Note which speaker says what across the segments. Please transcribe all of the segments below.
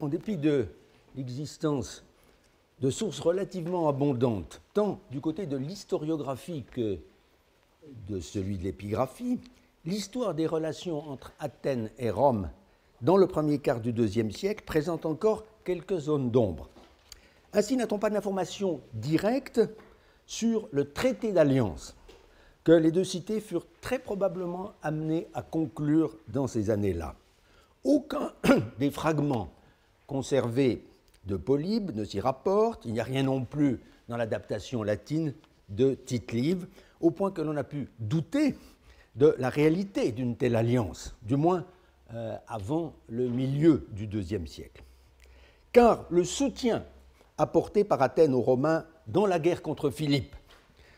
Speaker 1: en dépit de l'existence de sources relativement abondantes, tant du côté de l'historiographie que de celui de l'épigraphie, l'histoire des relations entre Athènes et Rome dans le premier quart du IIe siècle présente encore quelques zones d'ombre. Ainsi n'a-t-on pas d'informations directes sur le traité d'alliance que les deux cités furent très probablement amenées à conclure dans ces années-là. Aucun des fragments conservés de Polybe ne s'y rapporte, il n'y a rien non plus dans l'adaptation latine de Tite-Live, au point que l'on a pu douter de la réalité d'une telle alliance, du moins avant le milieu du IIe siècle. Car le soutien apporté par Athènes aux Romains dans la guerre contre Philippe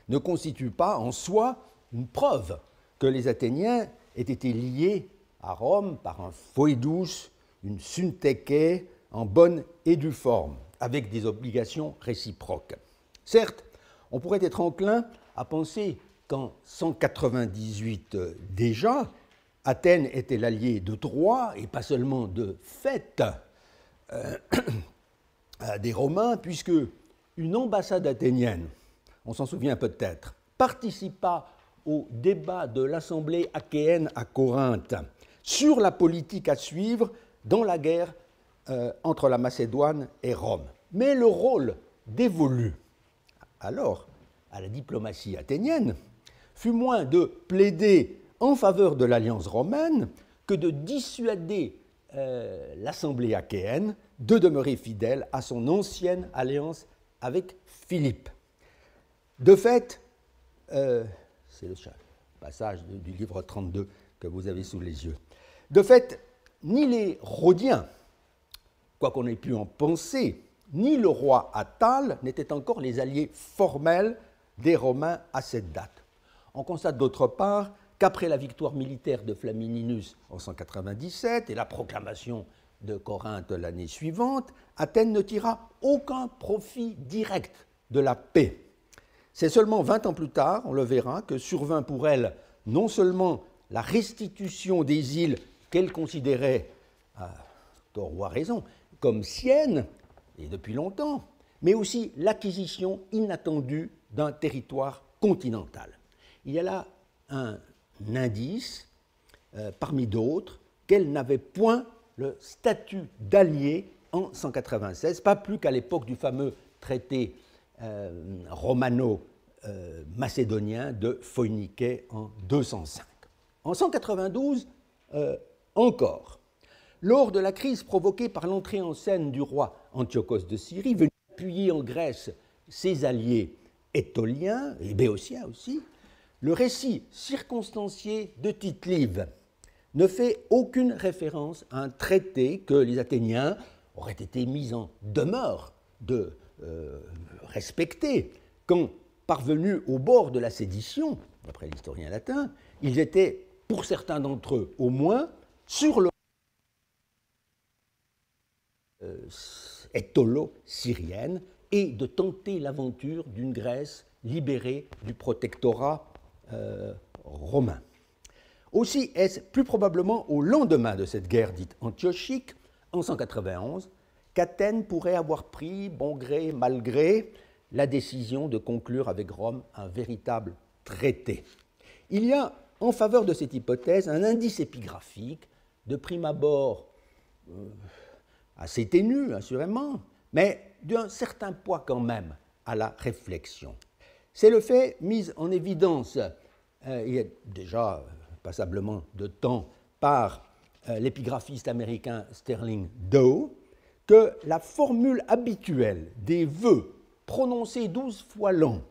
Speaker 1: ne constitue pas en soi une preuve que les Athéniens aient été liés à Rome par un foedus, une synthèque en bonne et due forme, avec des obligations réciproques. Certes, on pourrait être enclin à penser qu'en 198 déjà, Athènes était l'allié de Troie, et pas seulement de fait des Romains, puisque une ambassade athénienne, on s'en souvient peut-être, participa au débat de l'Assemblée achéenne à Corinthe sur la politique à suivre dans la guerre entre la Macédoine et Rome. Mais le rôle dévolu alors à la diplomatie athénienne fut moins de plaider en faveur de l'alliance romaine que de dissuader l'Assemblée achéenne de demeurer fidèle à son ancienne alliance avec Philippe. De fait, c'est le passage du livre 32 que vous avez sous les yeux. De fait, ni les Rhodiens, quoi qu'on ait pu en penser, ni le roi Attale n'étaient encore les alliés formels des Romains à cette date. On constate d'autre part qu'après la victoire militaire de Flamininus en 197 et la proclamation de Corinthe l'année suivante, Athènes ne tira aucun profit direct de la paix. C'est seulement 20 ans plus tard, on le verra, que survint pour elle non seulement la restitution des îles qu'elle considérait, à tort ou à raison, comme siennes, et depuis longtemps, mais aussi l'acquisition inattendue d'un territoire continental. Il y a là un indice, parmi d'autres, qu'elle n'avait point le statut d'allié en 196, pas plus qu'à l'époque du fameux traité romano-macédonien de Phoïniquet en 205. En 192, encore, lors de la crise provoquée par l'entrée en scène du roi Antiochos de Syrie, venu appuyer en Grèce ses alliés étoliens et béotiens aussi, le récit circonstancié de Tite-Live ne fait aucune référence à un traité que les Athéniens auraient été mis en demeure de respecter quand, parvenus au bord de la sédition, d'après l'historien latin, ils étaient, pour certains d'entre eux au moins, sur le étolo-syrienne et de tenter l'aventure d'une Grèce libérée du protectorat romain. Aussi est-ce plus probablement au lendemain de cette guerre dite antiochique, en 191, qu'Athènes pourrait avoir pris, bon gré, mal gré, la décision de conclure avec Rome un véritable traité. Il y a en faveur de cette hypothèse un indice épigraphique, de prime abord assez ténu, assurément, mais d'un certain poids quand même à la réflexion. C'est le fait mis en évidence il y a déjà passablement de temps par l'épigraphiste américain Sterling Dow, que la formule habituelle des vœux prononcés 12 fois l'an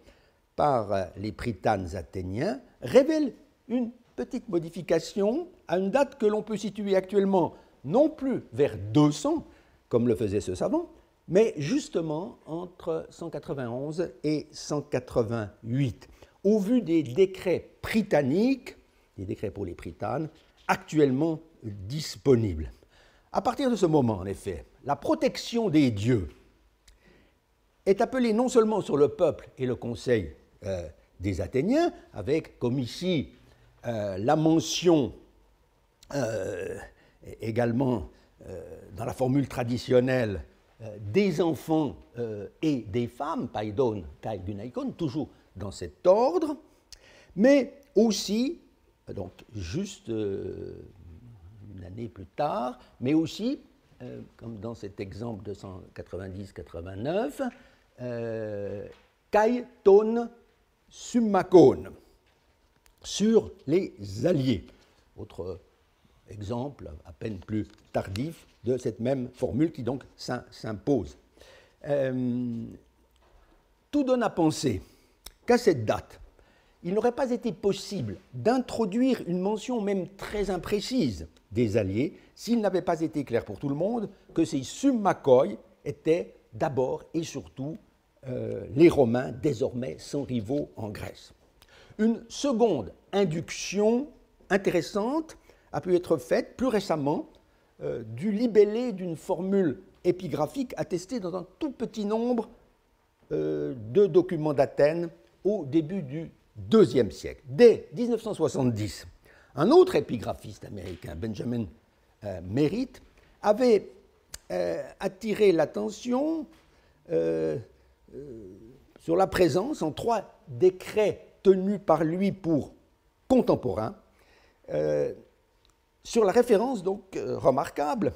Speaker 1: par les pritanes athéniens révèle une petite modification à une date que l'on peut situer actuellement non plus vers 200, comme le faisait ce savant, mais justement entre 191 et 188, au vu des décrets prytaniques, des décrets pour les pritanes, actuellement disponibles. À partir de ce moment, en effet, la protection des dieux est appelée non seulement sur le peuple et le conseil des Athéniens, avec, comme ici, la mention également dans la formule traditionnelle, des enfants et des femmes, paidon, kai gunaikon, toujours dans cet ordre, mais aussi, donc juste une année plus tard, mais aussi, comme dans cet exemple de 190-89, kai ton summakon, sur les alliés. Autre exemple, à peine plus tardif, de cette même formule qui donc s'impose. Tout donne à penser qu'à cette date, il n'aurait pas été possible d'introduire une mention même très imprécise des alliés s'il n'avait pas été clair pour tout le monde que ces summakoi étaient d'abord et surtout les Romains, désormais sans rivaux en Grèce. Une seconde induction intéressante a pu être faite plus récemment du libellé d'une formule épigraphique attestée dans un tout petit nombre de documents d'Athènes au début du IIe siècle. Dès 1970, un autre épigraphiste américain, Benjamin Merritt, avait attiré l'attention sur la présence en 3 décrets tenus par lui pour contemporains, sur la référence donc remarquable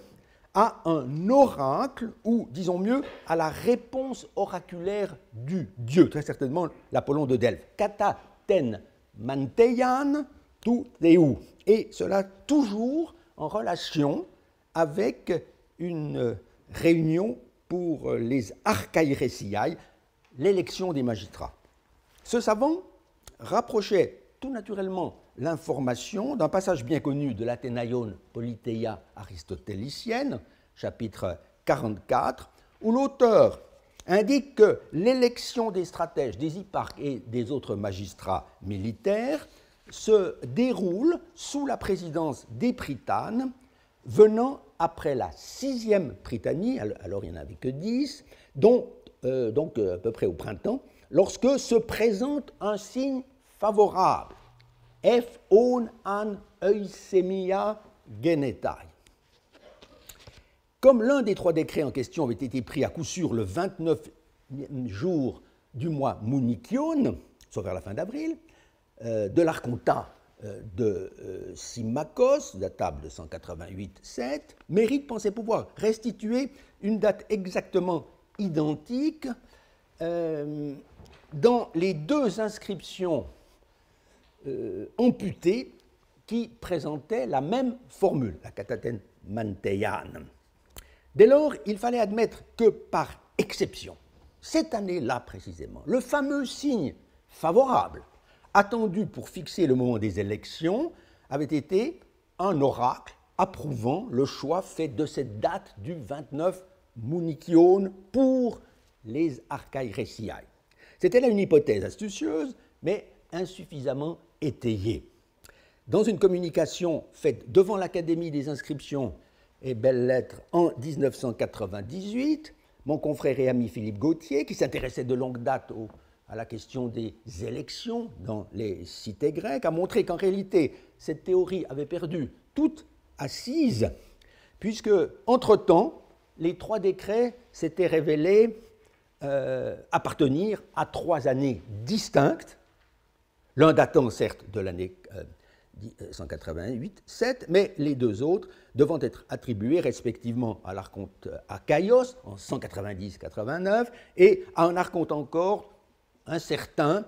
Speaker 1: à un oracle, ou disons mieux, à la réponse oraculaire du dieu, très certainement l'Apollon de Delphes, kata ten manteian tu theu, et cela toujours en relation avec une réunion pour les archaïresiai, l'élection des magistrats. Ce savant rapprochait tout naturellement l'information d'un passage bien connu de l'Athénaïon Politeia aristotélicienne, chapitre 44, où l'auteur indique que l'élection des stratèges, des hipparques et des autres magistrats militaires se déroule sous la présidence des Prytanes, venant après la 6e Prytanie, alors il n'y en avait que 10, donc à peu près au printemps, lorsque se présente un signe favorable. F on an eusemia genetai. Comme l'un des 3 décrets en question avait été pris à coup sûr le 29e jour du mois Munikion, soit vers la fin d'avril, de l'archontat de Symmachos, datable de 188-7, Merritt pensait pouvoir restituer une date exactement identique dans les 2 inscriptions amputées qui présentaient la même formule, la kataten manteian. Dès lors, il fallait admettre que par exception, cette année-là précisément, le fameux signe favorable attendu pour fixer le moment des élections avait été un oracle approuvant le choix fait de cette date du 29 Munikion pour les archaïresiai. C'était là une hypothèse astucieuse, mais insuffisamment étayée. Dans une communication faite devant l'Académie des inscriptions et belles-lettres en 1998, mon confrère et ami Philippe Gautier, qui s'intéressait de longue date à la question des élections dans les cités grecques, a montré qu'en réalité, cette théorie avait perdu toute assise, puisque, entre-temps, les 3 décrets s'étaient révélés appartenir à 3 années distinctes, l'un datant certes de l'année 188-7, mais les 2 autres devant être attribués respectivement à l'archonte Archaïos en 190-89 et à un archonte encore incertain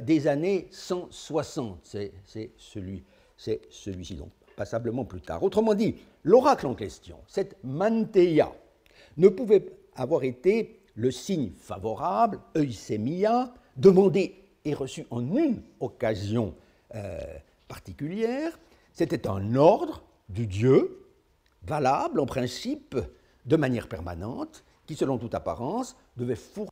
Speaker 1: des années 160. C'est celui-ci, donc passablement plus tard. Autrement dit, l'oracle en question, cette manteia, ne pouvait avoir été le signe favorable, eusemia, demandé et reçu en une occasion particulière. C'était un ordre du Dieu, valable en principe de manière permanente, qui, selon toute apparence, devait fournir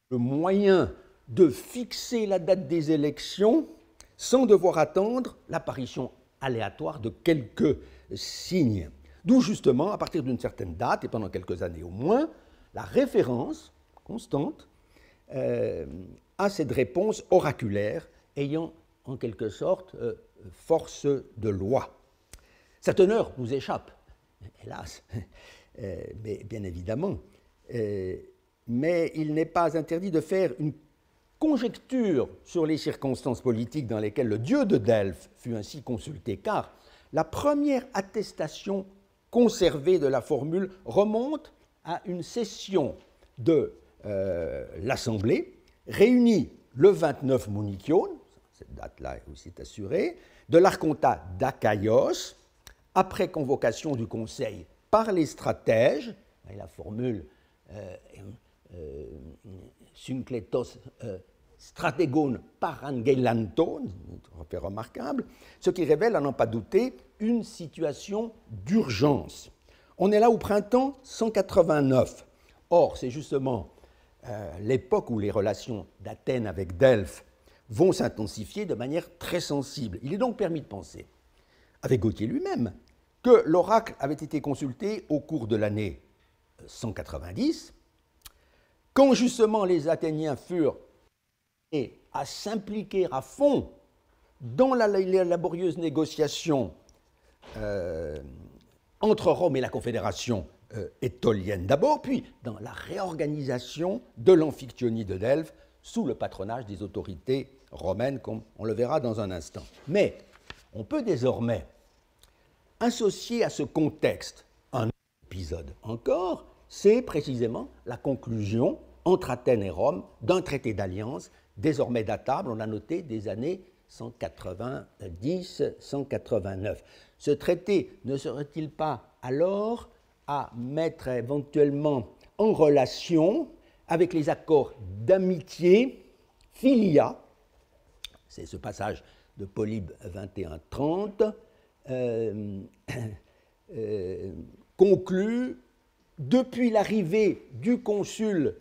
Speaker 1: le moyen de fixer la date des élections sans devoir attendre l'apparition aléatoire de quelques signes. D'où justement, à partir d'une certaine date, et pendant quelques années au moins, la référence constante à cette réponse oraculaire ayant en quelque sorte force de loi. Sa teneur nous échappe, hélas, mais bien évidemment. Mais il n'est pas interdit de faire une conjecture sur les circonstances politiques dans lesquelles le dieu de Delphes fut ainsi consulté, car la première attestation conservée de la formule remonte à une session de l'Assemblée, réunie le 29 Munichion, cette date-là aussi est assurée, de l'archontat d'Achaïos, après convocation du Conseil par les stratèges, et la formule Synkletos stratégon parangelanton, fait remarquable, ce qui révèle, à n'en pas douter, une situation d'urgence. On est là au printemps 189. Or, c'est justement l'époque où les relations d'Athènes avec Delphes vont s'intensifier de manière très sensible. Il est donc permis de penser, avec Gautier lui-même, que l'oracle avait été consulté au cours de l'année 190, quand justement les Athéniens furent à s'impliquer à fond dans la laborieuse négociation entre Rome et la Confédération étolienne d'abord, puis dans la réorganisation de l'Amphictyonie de Delphes sous le patronage des autorités romaines, comme on le verra dans un instant. Mais on peut désormais associer à ce contexte un épisode encore, c'est précisément la conclusion entre Athènes et Rome d'un traité d'alliance désormais datable, on a noté, des années 190-189. Ce traité ne serait-il pas alors à mettre éventuellement en relation avec les accords d'amitié, filia, c'est ce passage de Polybe 21-30, conclu depuis l'arrivée du consul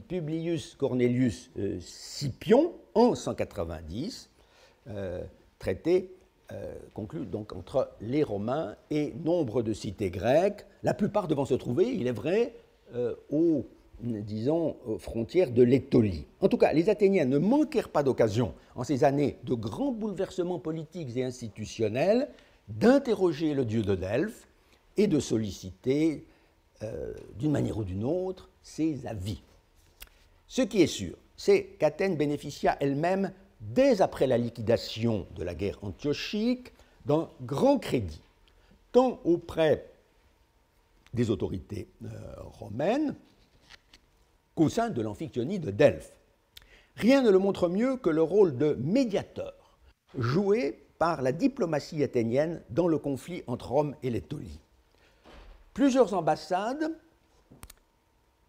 Speaker 1: Publius Cornelius Scipion en 190, traité conclu donc entre les Romains et nombre de cités grecques, la plupart devant se trouver, il est vrai, aux frontières de l'Étolie. En tout cas, les Athéniens ne manquèrent pas d'occasion, en ces années de grands bouleversements politiques et institutionnels, d'interroger le dieu de Delphes et de solliciter, d'une manière ou d'une autre, ses avis. Ce qui est sûr, c'est qu'Athènes bénéficia elle-même, dès après la liquidation de la guerre antiochique, d'un grand crédit, tant auprès des autorités romaines qu'au sein de l'Amphictyonie de Delphes. Rien ne le montre mieux que le rôle de médiateur joué par la diplomatie athénienne dans le conflit entre Rome et l'Étolie. Plusieurs ambassades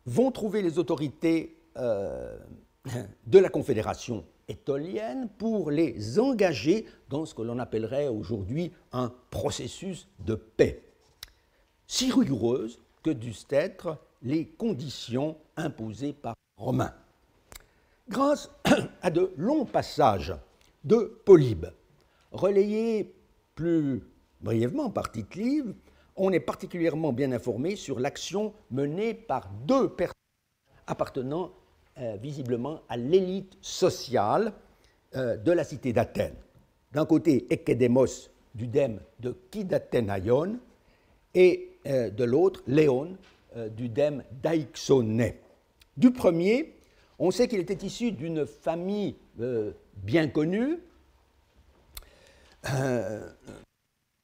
Speaker 1: vont trouver les autorités de la Confédération étolienne pour les engager dans ce que l'on appellerait aujourd'hui un processus de paix, si rigoureuses que dussent être les conditions imposées par les Romains. Grâce à de longs passages de Polybe, relayés plus brièvement par Tite-Live, on est particulièrement bien informé sur l'action menée par deux personnes appartenant visiblement à l'élite sociale de la cité d'Athènes. D'un côté, Ekédémos du dème de Kydathénaïon et de l'autre, Léon du dème d'Aïxoné. Du premier, on sait qu'il était issu d'une famille bien connue,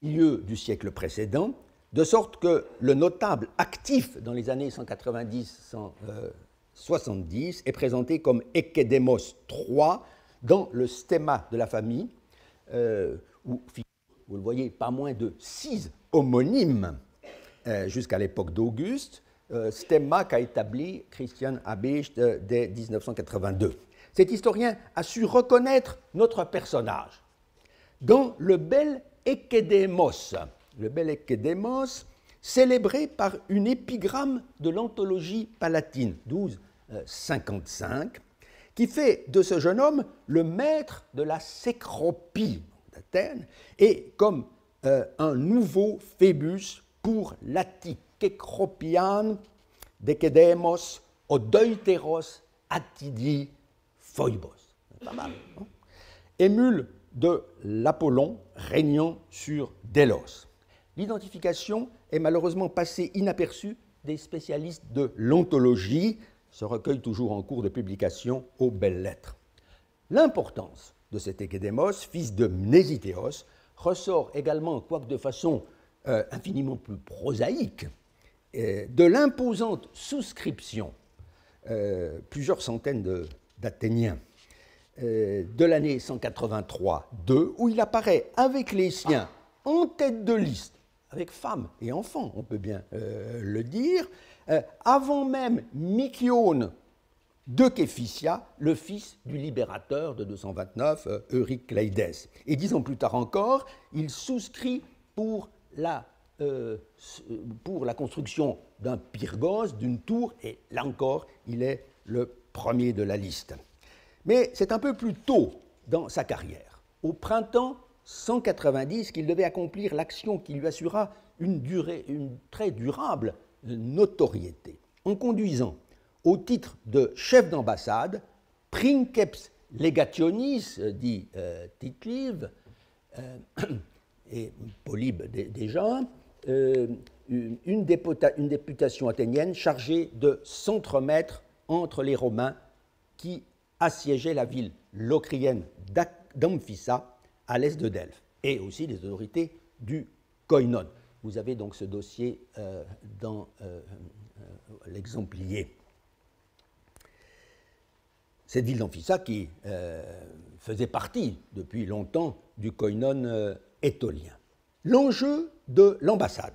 Speaker 1: milieu du siècle précédent, de sorte que le notable actif dans les années 190-170 est présenté comme Ekédémos III dans le stemma de la famille, où, vous le voyez, pas moins de 6 homonymes jusqu'à l'époque d'Auguste, stemma qu'a établi Christian Habicht dès 1982. Cet historien a su reconnaître notre personnage dans le bel Ekédémos. Le bel Ekédémos, célébré par une épigramme de l'anthologie palatine, 1255, qui fait de ce jeune homme le maître de la sécropie d'Athènes et comme un nouveau Phébus pour l'Attikekropian d'Ekédémos Odoïteros Attidi Phoibos. Pas mal, non? Émule de l'Apollon régnant sur Délos. l'identification est malheureusement passée inaperçue des spécialistes de l'ontologie, ce recueil toujours en cours de publication aux Belles Lettres. L'importance de cet Ékédémos, fils de Mnésithéos, ressort également, quoique de façon infiniment plus prosaïque, de l'imposante souscription, plusieurs centaines d'Athéniens, de l'année 183-2, où il apparaît avec les siens en tête de liste, avec femmes et enfants, on peut bien le dire, avant même Mykione de Képhysia, le fils du libérateur de 229, Eurycleides. Et 10 ans plus tard encore, il souscrit pour la construction d'un pyrgos, d'une tour, et là encore, il est le premier de la liste. Mais c'est un peu plus tôt dans sa carrière, au printemps 190, qu'il devait accomplir l'action qui lui assura une très durable notoriété, en conduisant au titre de chef d'ambassade princeps legationis, dit Tite-Live, et Polybe déjà, une députation athénienne chargée de s'entremettre entre les Romains qui assiégeaient la ville locrienne d'Amphissa à l'est de Delphes, et aussi les autorités du Koinon. Vous avez donc ce dossier dans l'exemplier. Cette ville d'Amphissa qui faisait partie depuis longtemps du Koinon étolien. L'enjeu de l'ambassade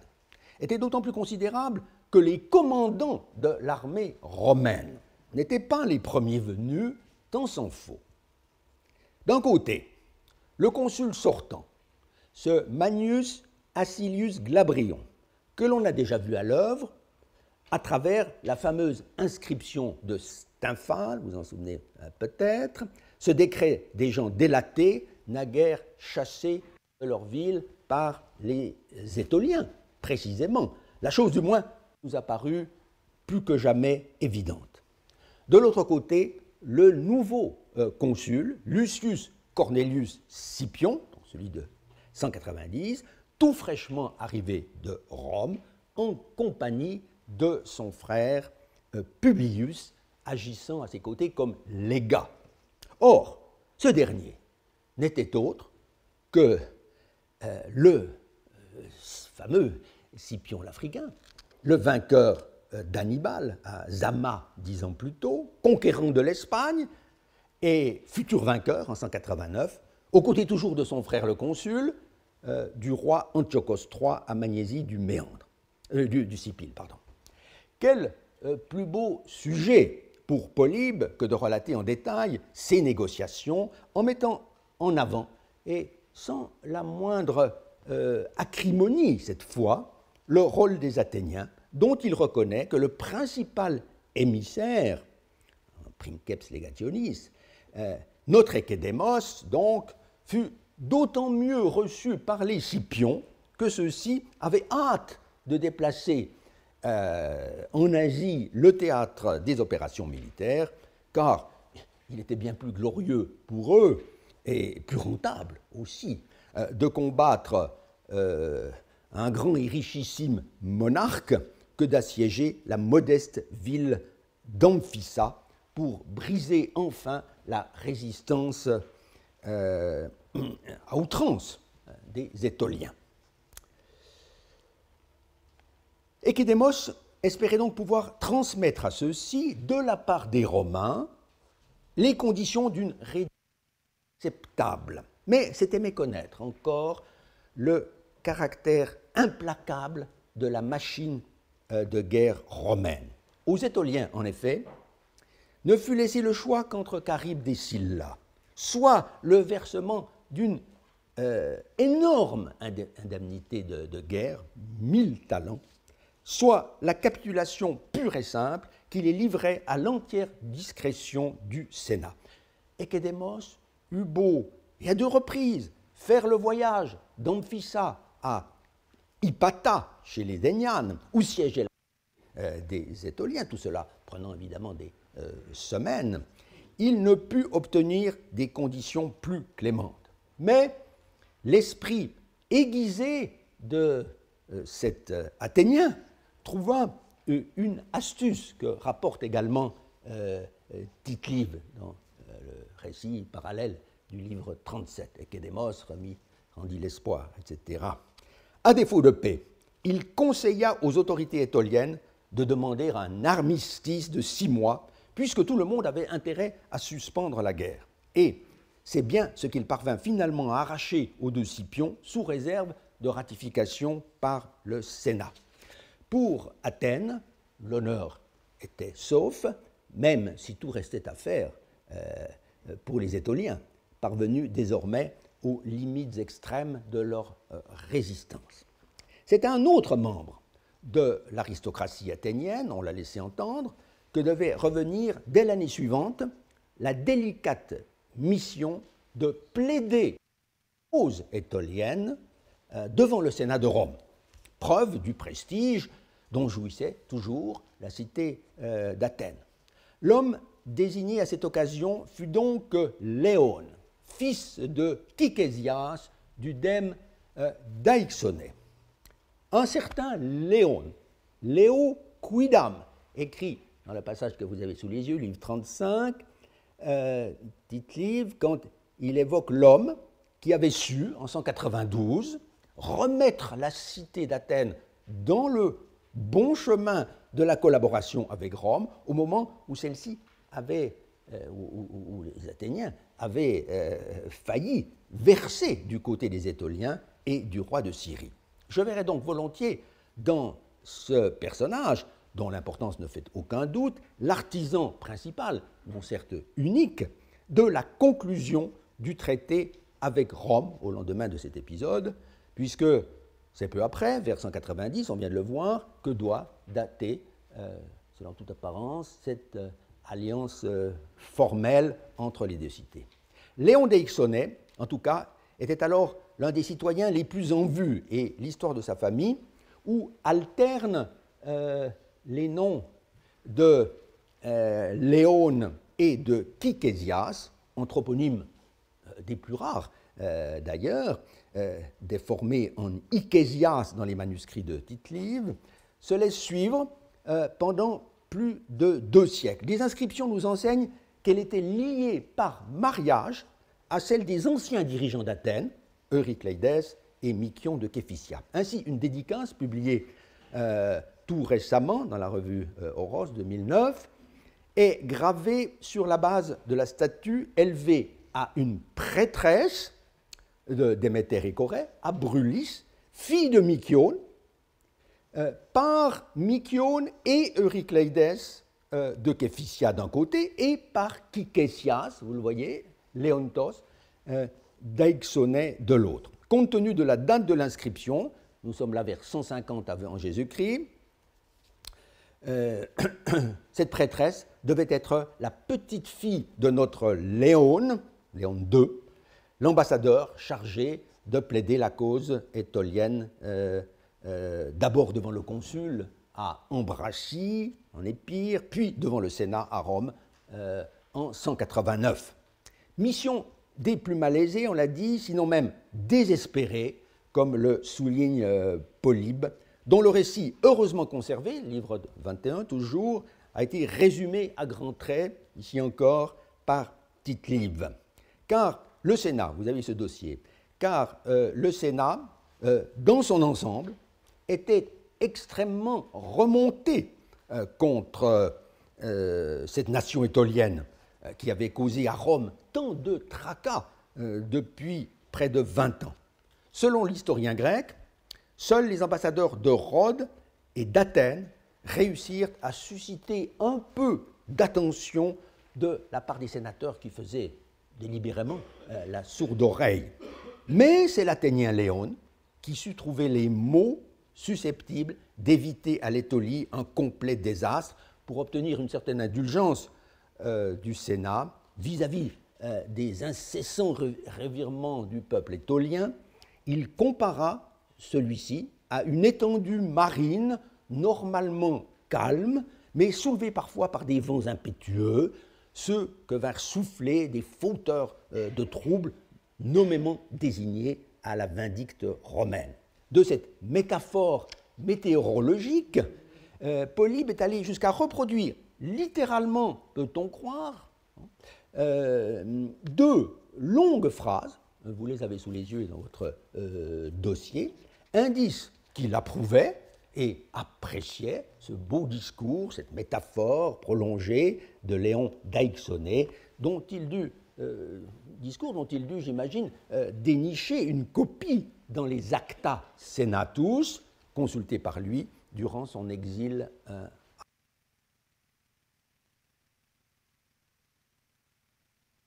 Speaker 1: était d'autant plus considérable que les commandants de l'armée romaine n'étaient pas les premiers venus, tant s'en faut. D'un côté, le consul sortant, ce Manius Acilius Glabrion, que l'on a déjà vu à l'œuvre à travers la fameuse inscription de Stymphale, vous en souvenez peut-être, ce décret des gens délatés, naguère chassés de leur ville par les Étoliens, précisément. La chose, du moins, nous a paru plus que jamais évidente. De l'autre côté, le nouveau consul, Lucius Cornelius Scipion, celui de 190, tout fraîchement arrivé de Rome, en compagnie de son frère Publius, agissant à ses côtés comme légat. Or, ce dernier n'était autre que le fameux Scipion l'Africain, le vainqueur d'Hannibal à Zama 10 ans plus tôt, conquérant de l'Espagne et futur vainqueur en 189, aux côtés toujours de son frère le consul, du roi Antiochos III à Magnésie du Méandre, du Sicile, pardon. Quel plus beau sujet pour Polybe que de relater en détail ces négociations en mettant en avant, et sans la moindre acrimonie cette fois, le rôle des Athéniens, dont il reconnaît que le principal émissaire, princeps legationis, notre Ékédémos, donc, fut d'autant mieux reçu par les Scipions que ceux-ci avaient hâte de déplacer en Asie le théâtre des opérations militaires, car il était bien plus glorieux pour eux, et plus rentable aussi, de combattre un grand et richissime monarque que d'assiéger la modeste ville d'Amphissa pour briser enfin la résistance à outrance des Étoliens. Ékédémos espérait donc pouvoir transmettre à ceux-ci, de la part des Romains, les conditions d'une réduction acceptable. Mais c'était méconnaître encore le caractère implacable de la machine de guerre romaine. Aux Étoliens, en effet, ne fut laissé le choix qu'entre Charybde et Scylla, soit le versement d'une énorme indemnité de guerre, 1000 talents, soit la capitulation pure et simple qui les livrait à l'entière discrétion du Sénat. Ékédémos eut beau, et à 2 reprises, faire le voyage d'Amphissa à Hypata, chez les Dénianes, où siégeait des Étoliens, tout cela prenant évidemment des semaines, il ne put obtenir des conditions plus clémentes. Mais l'esprit aiguisé de cet Athénien trouva une astuce que rapporte également Tite-Live dans le récit parallèle du livre 37, Échédémos rendit l'espoir, etc. À défaut de paix, il conseilla aux autorités étoliennes de demander un armistice de 6 mois, puisque tout le monde avait intérêt à suspendre la guerre. Et c'est bien ce qu'il parvint finalement à arracher aux deux Scipions, sous réserve de ratification par le Sénat. Pour Athènes, l'honneur était sauf, même si tout restait à faire pour les Étoliens, parvenus désormais aux limites extrêmes de leur résistance. C'est un autre membre de l'aristocratie athénienne, on l'a laissé entendre, que devait revenir dès l'année suivante la délicate mission de plaider aux Étoliennes devant le Sénat de Rome, preuve du prestige dont jouissait toujours la cité d'Athènes. L'homme désigné à cette occasion fut donc Léon, fils de Kykesias du dème d'Aïxonée. Un certain Léon, Léo Quidam, écrit dans le passage que vous avez sous les yeux, livre 35, Tite-Live, quand il évoque l'homme qui avait su, en 192, remettre la cité d'Athènes dans le bon chemin de la collaboration avec Rome, au moment où celle-ci avait, où les Athéniens avaient failli verser du côté des Étoliens et du roi de Syrie. Je verrai donc volontiers dans ce personnage, dont l'importance ne fait aucun doute, l'artisan principal, non certes unique, de la conclusion du traité avec Rome au lendemain de cet épisode, puisque c'est peu après, vers 190, on vient de le voir, que doit dater, selon toute apparence, cette alliance formelle entre les deux cités. Léon d'Eixonée, en tout cas, était alors l'un des citoyens les plus en vue, et l'histoire de sa famille, où alternent les noms de Léon et de Kykesias, anthroponymes des plus rares d'ailleurs, déformés en Ichésias dans les manuscrits de Tite-Live, se laissent suivre pendant plus de 2 siècles. Les inscriptions nous enseignent qu'elle était liée par mariage à celle des anciens dirigeants d'Athènes, Eurycleides et Mikion de Képhysia. Ainsi, une dédicace publiée tout récemment dans la revue Horos 2009 est gravée sur la base de la statue élevée à une prêtresse de Déméter et Corée, à Brulis, fille de Mikion, par Mikion et Eurycleides de Képhysia d'un côté et par Kykesias, vous le voyez, Léontos, d'Aixonée de l'autre. Compte tenu de la date de l'inscription, nous sommes là vers 150 avant Jésus-Christ, cette prêtresse devait être la petite fille de notre Léon, Léon II, l'ambassadeur chargé de plaider la cause étolienne, d'abord devant le consul à Ambracie, en Épire, puis devant le Sénat à Rome en 189. Mission des plus malaisés, on l'a dit, sinon même désespérés, comme le souligne Polybe, dont le récit, heureusement conservé, livre 21 toujours, a été résumé à grands traits, ici encore, par Tite-Live. Car le Sénat, vous avez ce dossier, car le Sénat, dans son ensemble, était extrêmement remonté contre cette nation étolienne qui avait causé à Rome tant de tracas depuis près de 20 ans. Selon l'historien grec, seuls les ambassadeurs de Rhodes et d'Athènes réussirent à susciter un peu d'attention de la part des sénateurs qui faisaient délibérément la sourde oreille. Mais c'est l'Athénien Léon qui sut trouver les mots susceptibles d'éviter à l'Étolie un complet désastre pour obtenir une certaine indulgence du Sénat vis-à-vis des incessants revirements du peuple étolien. Il compara celui-ci à une étendue marine normalement calme, mais soulevée parfois par des vents impétueux, ceux que vinrent souffler des fauteurs de troubles, nommément désignés à la vindicte romaine. de cette métaphore météorologique, Polybe est allé jusqu'à reproduire littéralement, peut-on croire, deux longues phrases, vous les avez sous les yeux dans votre dossier, indice qu'il approuvait et appréciait ce beau discours, cette métaphore prolongée de Léon d'Aixonnet, discours dont il dut, j'imagine, dénicher une copie dans les Acta Senatus, consultés par lui durant son exil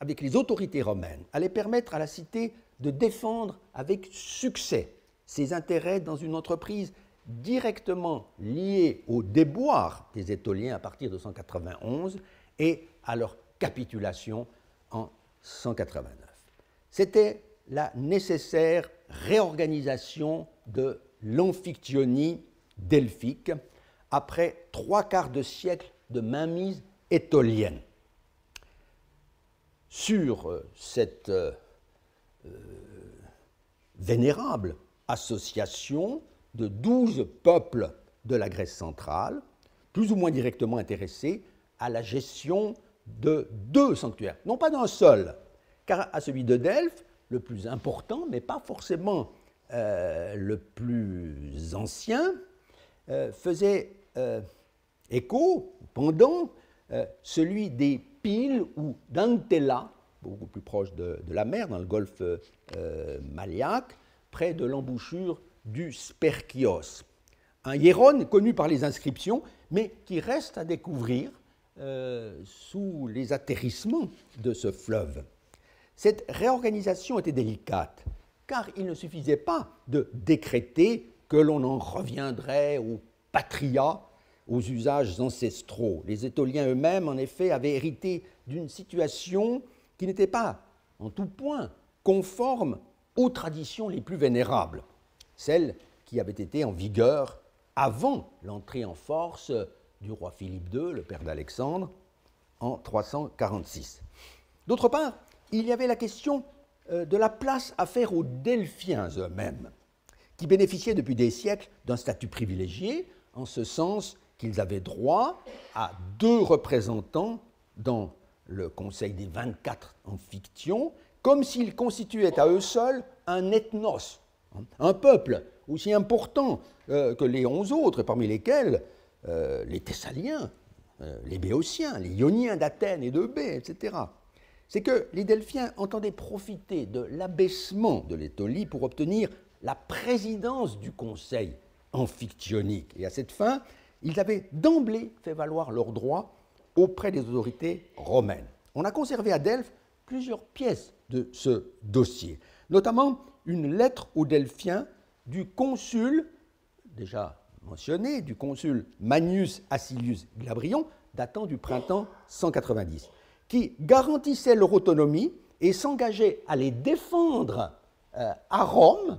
Speaker 1: avec les autorités romaines, allait permettre à la cité de défendre avec succès ses intérêts dans une entreprise directement liée au déboire des Étoliens à partir de 191 et à leur capitulation en 189. C'était la nécessaire réorganisation de l'amphictyonie delphique après 3/4 de siècle de mainmise étolienne. Sur cette vénérable association de 12 peuples de la Grèce centrale, plus ou moins directement intéressés à la gestion de 2 sanctuaires, non pas d'un seul, car à celui de Delphes, le plus important, mais pas forcément le plus ancien, faisait écho, pendant, celui des Pyles ou d'Antella, beaucoup plus proche de la mer, dans le golfe Maliaque, près de l'embouchure du Sperchios. Un hiéron connu par les inscriptions, mais qui reste à découvrir sous les atterrissements de ce fleuve. Cette réorganisation était délicate, car il ne suffisait pas de décréter que l'on en reviendrait au patria, aux usages ancestraux. Les Étoliens eux-mêmes, en effet, avaient hérité d'une situation qui n'était pas, en tout point, conforme aux traditions les plus vénérables, celles qui avaient été en vigueur avant l'entrée en force du roi Philippe II, le père d'Alexandre, en 346. D'autre part, il y avait la question de la place à faire aux Delphiens eux-mêmes, qui bénéficiaient depuis des siècles d'un statut privilégié, en ce sens qu'ils avaient droit à 2 représentants dans le Conseil des 24 amphictyons, comme s'ils constituaient à eux seuls un ethnos, un peuple aussi important que les 11 autres, parmi lesquels les Thessaliens, les Béotiens, les Ioniens d'Athènes et de Bé, etc. C'est que les Delphiens entendaient profiter de l'abaissement de l'Étolie pour obtenir la présidence du Conseil amphictyonique. Et à cette fin, ils avaient d'emblée fait valoir leurs droits auprès des autorités romaines. On a conservé à Delphes plusieurs pièces de ce dossier, notamment une lettre aux Delphiens du consul, déjà mentionné, du consul Manius Acilius Glabrion, datant du printemps 190, qui garantissait leur autonomie et s'engageait à les défendre à Rome,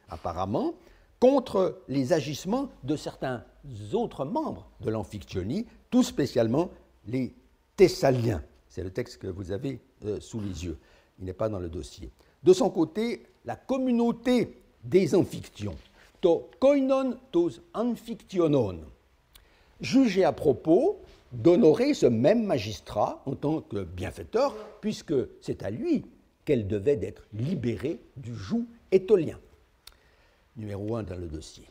Speaker 1: apparemment, contre les agissements de certains autres membres de l'amphictyonie, tout spécialement les Thessaliens. C'est le texte que vous avez sous les yeux. Il n'est pas dans le dossier. De son côté, la communauté des amphictyons, to koinon tos amphictyonon, jugeait à propos d'honorer ce même magistrat en tant que bienfaiteur, puisque c'est à lui qu'elle devait d'être libérée du joug étolien. Numéro 1 dans le dossier.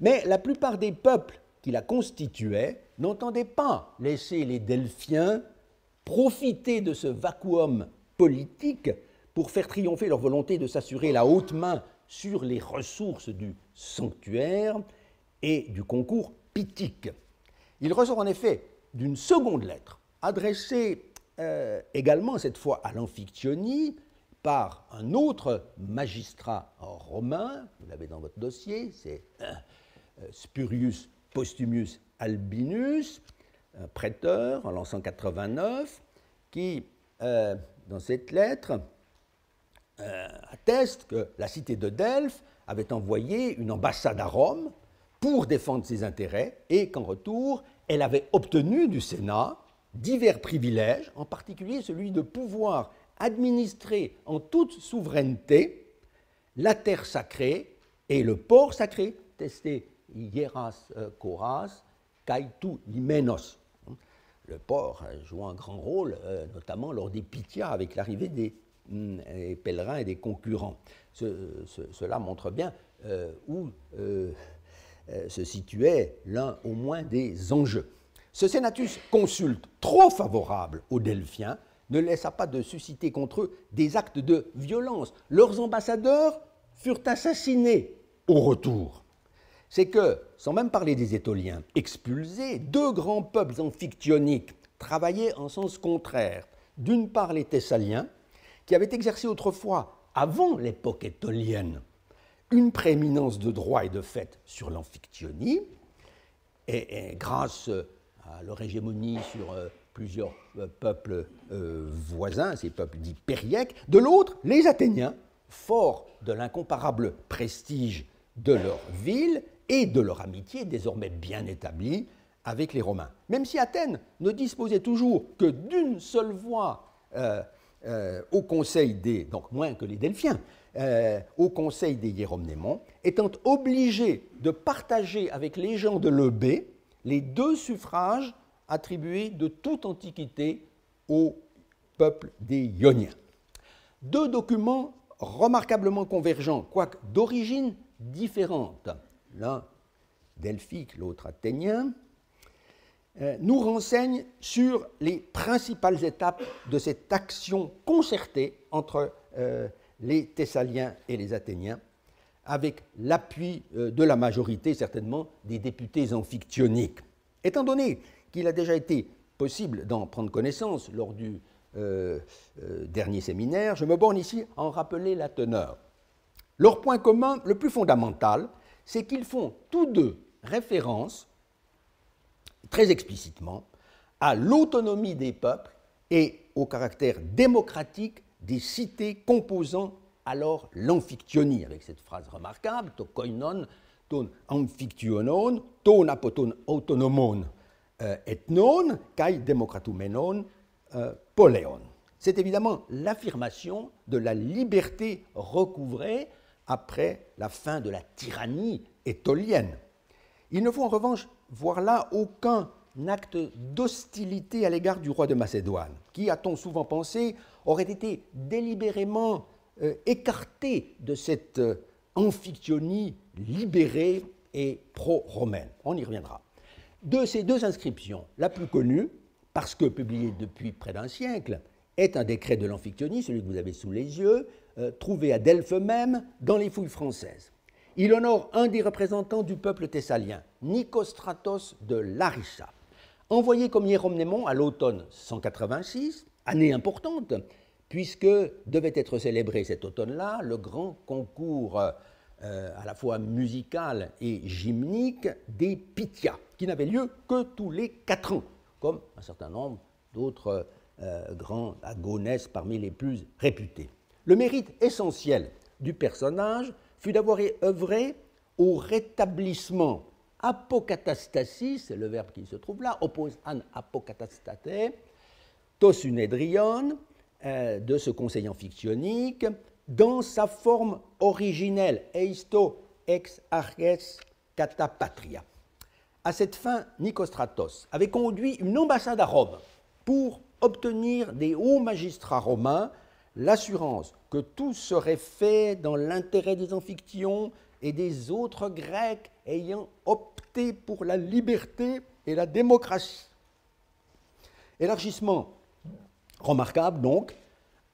Speaker 1: Mais la plupart des peuples qui la constituaient n'entendaient pas laisser les Delphiens profiter de ce vacuum politique pour faire triompher leur volonté de s'assurer la haute main sur les ressources du sanctuaire et du concours pythique. Il ressort en effet d'une seconde lettre, adressée également cette fois à l'amphictyonie, par un autre magistrat romain, vous l'avez dans votre dossier, c'est Spurius Postumius Albinus, un prêteur en l'an 189, qui, dans cette lettre, atteste que la cité de Delphes avait envoyé une ambassade à Rome pour défendre ses intérêts et qu'en retour, elle avait obtenu du Sénat divers privilèges, en particulier celui de pouvoir administrer en toute souveraineté la terre sacrée Et le port sacré, testé hieras koras, kaitu limenos. Le port joue un grand rôle, notamment lors des Pythias, avec l'arrivée des pèlerins et des concurrents. Cela montre bien où se situait l'un au moins des enjeux. Ce senatus consulte trop favorable aux Delphiens ne laissa pas de susciter contre eux des actes de violence. Leurs ambassadeurs furent assassinés au retour. C'est que, sans même parler des Étoliens, expulsés, deux grands peuples amphictyoniques travaillaient en sens contraire. D'une part les Thessaliens, qui avaient exercé autrefois, avant l'époque étolienne, une prééminence de droit et de fait sur l'Amphictyonie, et grâce à leur hégémonie sur plusieurs peuples voisins, ces peuples dits périèques. De l'autre, les Athéniens, forts de l'incomparable prestige de leur ville et de leur amitié désormais bien établie avec les Romains. Même si Athènes ne disposait toujours que d'une seule voix au conseil des, donc moins que les Delphiens, au conseil des Hieromnémons, étant obligé de partager avec les gens de l'Eubée les deux suffrages attribués de toute antiquité au peuple des Ioniens. Deux documents remarquablement convergents, quoique d'origine différente, l'un delphique, l'autre athénien, nous renseignent sur les principales étapes de cette action concertée entre les Thessaliens et les Athéniens, avec l'appui de la majorité, certainement, des députés amphictyoniques. Étant donné qu'il a déjà été possible d'en prendre connaissance lors du dernier séminaire, je me borne ici à en rappeler la teneur. Leur point commun le plus fondamental, c'est qu'ils font tous deux référence, très explicitement, à l'autonomie des peuples et au caractère démocratique des cités composant alors l'amphictyonie, avec cette phrase remarquable, to koinon, ton amphictyonon, ton apoton autonomon ethnon, kai democratoumenon poléon. C'est évidemment l'affirmation de la liberté recouvrée après la fin de la tyrannie étolienne. Il ne faut en revanche voir là aucun acte d'hostilité à l'égard du roi de Macédoine, qui, a-t-on souvent pensé, aurait été délibérément écarté de cette amphictyonie libérée et pro-romaine. On y reviendra. De ces deux inscriptions, la plus connue, parce que publiée depuis près d'un siècle, est un décret de l'amphictyonie, celui que vous avez sous les yeux, trouvé à Delphes même dans les fouilles françaises. Il honore un des représentants du peuple thessalien, Nicostratos de Larissa, envoyé comme Hieromnémon à l'automne 186, année importante, puisque devait être célébré cet automne-là le grand concours à la fois musical et gymnique des Pythias, qui n'avait lieu que tous les 4 ans, comme un certain nombre d'autres grands agonesses parmi les plus réputés. Le mérite essentiel du personnage fut d'avoir œuvré au rétablissement apokatastasis, c'est le verbe qui se trouve là, oppose an apokatastaté, tos unedrion, de ce conseil amphictyonique, dans sa forme originelle, eisto ex arches kata patria. À cette fin, Nicostratos avait conduit une ambassade à Rome pour obtenir des hauts magistrats romains l'assurance que tout serait fait dans l'intérêt des Amphictyons et des autres Grecs ayant opté pour la liberté et la démocratie. Élargissement remarquable donc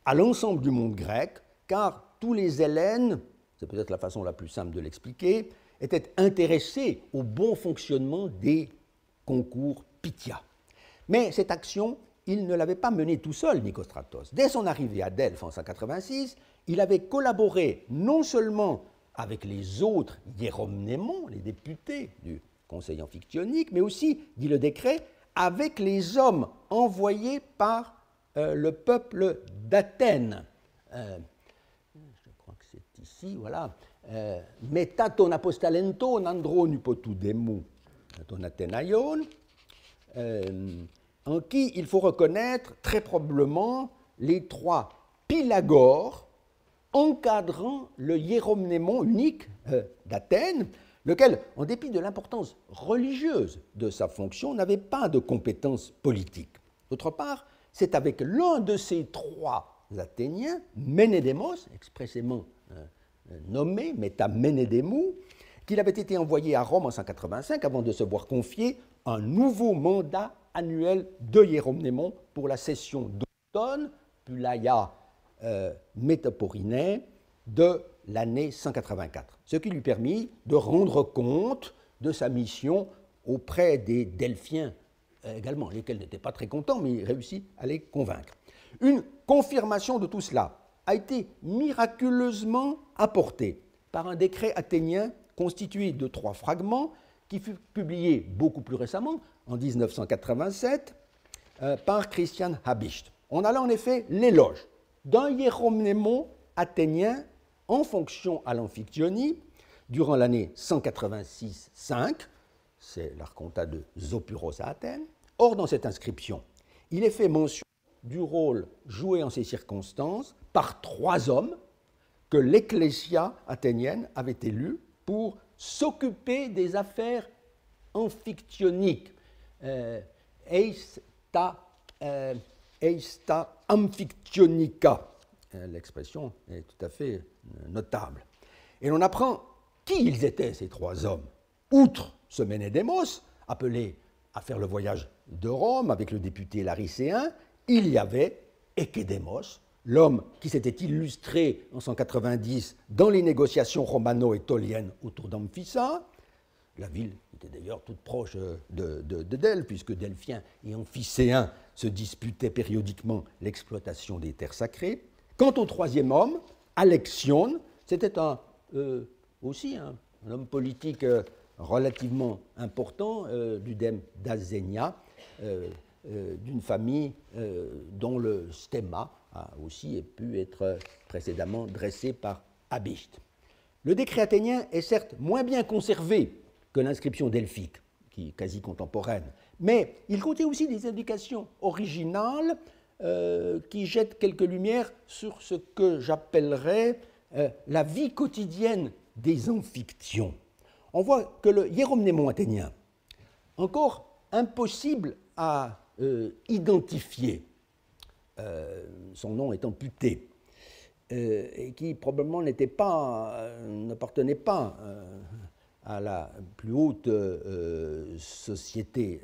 Speaker 1: à l'ensemble du monde grec, car tous les Hellènes, c'est peut-être la façon la plus simple de l'expliquer, étaient intéressés au bon fonctionnement des concours Pythia. Mais cette action, il ne l'avait pas menée tout seul, Nicostratos. Dès son arrivée à Delphes en 186, il avait collaboré non seulement avec les autres Hieromnémons, les députés du conseil amphictyonique, mais aussi, dit le décret, avec les hommes envoyés par le peuple d'Athènes. Je crois que c'est ici, voilà. Meta ton apostolento nandro nupotu demu ton Athénaïon, en qui il faut reconnaître très probablement les 3 Pylagores encadrant le hiéromnémon unique d'Athènes, lequel, en dépit de l'importance religieuse de sa fonction, n'avait pas de compétences politiques. D'autre part, c'est avec l'un de ces trois Athéniens, Ménédémos, expressément nommé Métaménédémou, qu'il avait été envoyé à Rome en 185 avant de se voir confier un nouveau mandat annuel de hiéromnémon pour la session d'automne, Pulaia Métaporinée, de l'année 184, ce qui lui permit de rendre compte de sa mission auprès des Delphiens également, lesquels n'étaient pas très contents, mais il réussit à les convaincre. Une confirmation de tout cela a été miraculeusement apportée par un décret athénien constitué de 3 fragments qui fut publié beaucoup plus récemment, en 1987, par Christian Habicht. On a là en effet l'éloge d'un hiéromnémon athénien en fonction à l'Amphictyonie durant l'année 186-5, c'est l'archontat de Zopyros à Athènes. Or, dans cette inscription, il est fait mention du rôle joué en ces circonstances par 3 hommes que l'ecclésia athénienne avait élus pour s'occuper des affaires amphictyoniques, eista amphictyonica. L'expression est tout à fait notable. Et l'on apprend qui ils étaient, ces 3 hommes. Outre ce Ménédémos, appelé à faire le voyage de Rome avec le député laricéen, il y avait Échédémos, l'homme qui s'était illustré en 190 dans les négociations romano-étoliennes autour d'Amphissa. La ville était d'ailleurs toute proche de Delphes, puisque Delphiens et Amphicéens se disputaient périodiquement l'exploitation des terres sacrées. Quant au 3e homme, Alexion, c'était aussi un homme politique relativement important du dème d'Azénia, d'une famille dont le stemma a aussi pu être précédemment dressé par Habicht. Le décret athénien est certes moins bien conservé que l'inscription delphique, qui est quasi contemporaine, mais il contient aussi des indications originales qui jettent quelques lumières sur ce que j'appellerais la vie quotidienne des amphictyons. On voit que le hiéromnémon athénien, encore impossible à identifier, son nom étant puté, et qui probablement n'appartenait pas à la plus haute société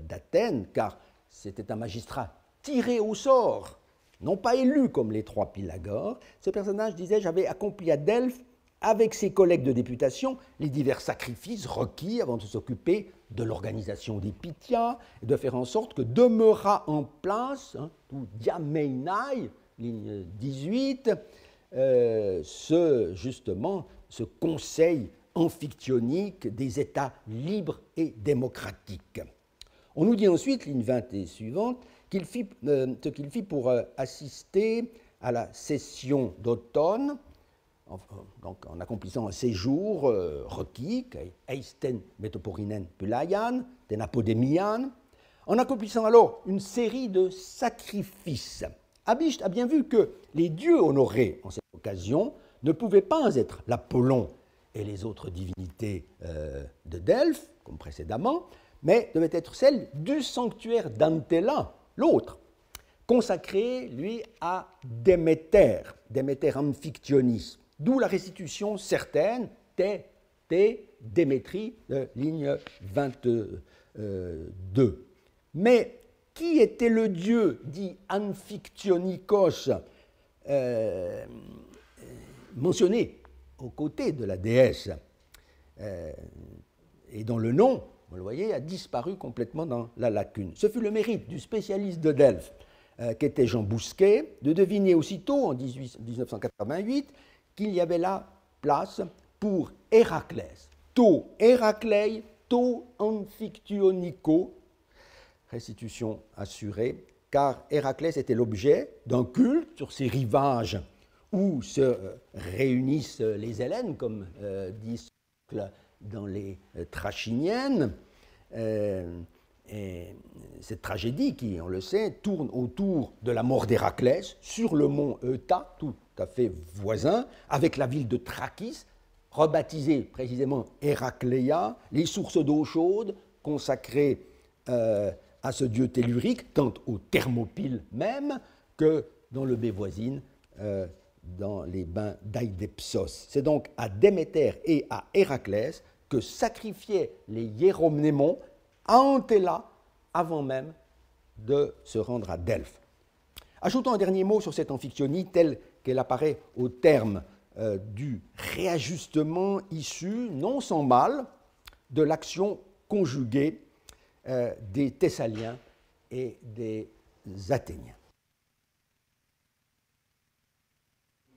Speaker 1: d'Athènes, car c'était un magistrat tiré au sort, non pas élu comme les 3 Pylagores. Ce personnage, disais-je, avait accompli à Delphes, avec ses collègues de députation, les divers sacrifices requis avant de s'occuper de l'organisation des Pythias et de faire en sorte que demeura en place, tout diameinai, ligne 18, ce conseil amphictyonique des États libres et démocratiques. On nous dit ensuite, ligne 20 et suivante, ce qu'il fit pour assister à la session d'automne, donc en accomplissant un séjour requis, eisten metoporinen pulaian, tenapodemian, en accomplissant alors une série de sacrifices. Habicht a bien vu que les dieux honorés en cette occasion ne pouvaient pas être l'Apollon et les autres divinités de Delphes, comme précédemment, mais devaient être celles du sanctuaire d'Antella, l'autre, consacré, lui, à Déméter, Déméter Amphictyonis, d'où la restitution certaine, Démétrie, ligne 22. Mais qui était le dieu dit Amphictyonikos, mentionné aux côtés de la déesse, et dont le nom, vous le voyez, a disparu complètement dans la lacune? Ce fut le mérite du spécialiste de Delphes, qu'était Jean Bousquet, de deviner aussitôt, en 1988, qu'il y avait là place pour Héraclès. To Héraclei, to Amphictyonico, restitution assurée, car Héraclès était l'objet d'un culte sur ces rivages où se réunissent les Hellènes, comme dit Socle dans les Trachiniennes. Et cette tragédie, qui, on le sait, tourne autour de la mort d'Héraclès sur le mont Euta, tout tout à fait voisin, avec la ville de Thrakis, rebaptisée précisément Héracléa, les sources d'eau chaude consacrées à ce dieu tellurique, tant aux Thermopyles même que dans le baie voisine, dans les bains d'Aïdepsos. C'est donc à Déméter et à Héraclès que sacrifiaient les hiéromnémons à Antéla avant même de se rendre à Delphes. Ajoutons un dernier mot sur cette amphiktyonie telle qu'elle apparaît au terme du réajustement issu, non sans mal, de l'action conjuguée des Thessaliens et des Athéniens.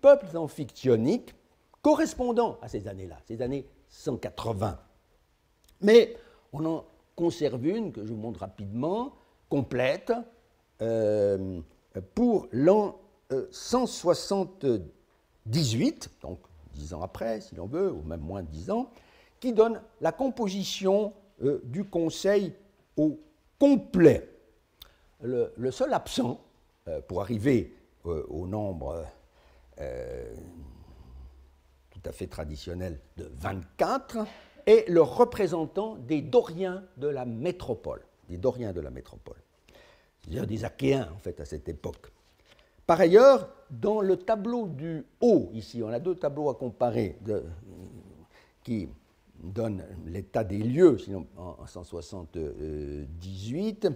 Speaker 1: Peuples amphictyoniques correspondant à ces années-là, ces années 180. Mais on en conserve une que je vous montre rapidement, complète, pour l'an 178, donc 10 ans après, si l'on veut, ou même moins de 10 ans, qui donne la composition du Conseil au complet. Le seul absent, pour arriver au nombre tout à fait traditionnel de 24, est le représentant des Doriens de la métropole, c'est-à-dire des Achéens, en fait, à cette époque. Par ailleurs, dans le tableau du haut, ici, on a deux tableaux à comparer qui donnent l'état des lieux, sinon en 178.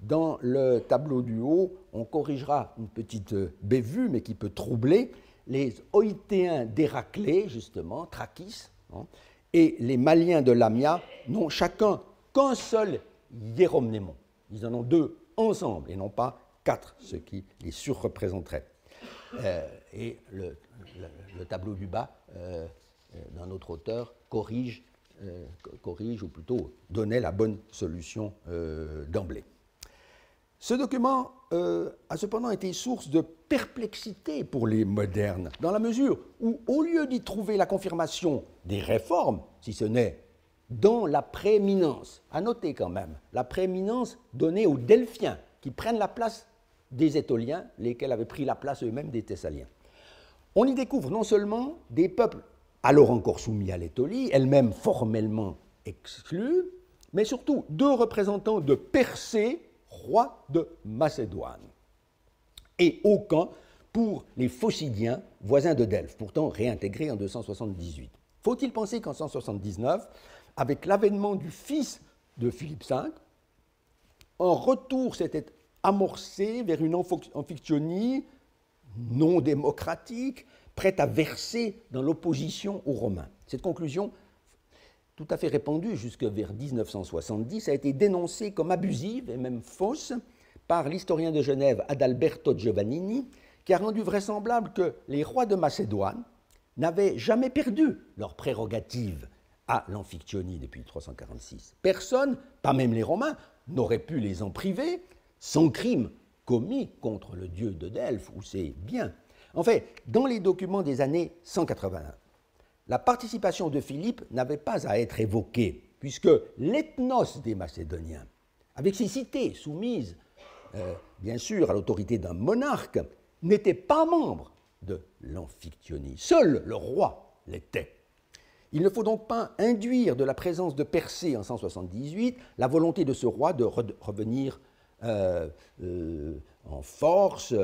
Speaker 1: Dans le tableau du haut, on corrigera une petite bévue, mais qui peut troubler, les Oïtéens d'Héraclée, justement, Thrakis, hein, et les Maliens de Lamia n'ont chacun qu'un seul hiéromnémon. Ils en ont deux ensemble, et non pas quatre, ce qui les surreprésenterait. Et le tableau du bas d'un autre auteur corrige, ou plutôt donnait la bonne solution d'emblée. Ce document a cependant été source de perplexité pour les modernes, dans la mesure où, au lieu d'y trouver la confirmation des réformes, si ce n'est dans la prééminence, à noter quand même, la prééminence donnée aux Delphiens, qui prennent la place des Étoliens, lesquels avaient pris la place eux-mêmes des Thessaliens. On y découvre non seulement des peuples alors encore soumis à l'Étolie, elle-même formellement exclue, mais surtout deux représentants de Persée, roi de Macédoine, et aucun pour les Phocidiens, voisins de Delphes, pourtant réintégrés en 278. Faut-il penser qu'en 179, avec l'avènement du fils de Philippe V, un retour s'était amorcé vers une amphictyonie non démocratique, prête à verser dans l'opposition aux Romains. Cette conclusion, tout à fait répandue jusque vers 1970, a été dénoncée comme abusive et même fausse par l'historien de Genève Adalberto Giovannini, qui a rendu vraisemblable que les rois de Macédoine n'avaient jamais perdu leur prérogative à l'amphictyonie depuis 346. Personne, pas même les Romains, n'aurait pu les en priver sans crime commis contre le dieu de Delphes ou ses biens. En fait, dans les documents des années 181, la participation de Philippe n'avait pas à être évoquée, puisque l'ethnos des Macédoniens, avec ses cités soumises, bien sûr, à l'autorité d'un monarque, n'était pas membre de l'amphictyonie. Seul le roi l'était. Il ne faut donc pas induire de la présence de Persée en 178 la volonté de ce roi de revenir en force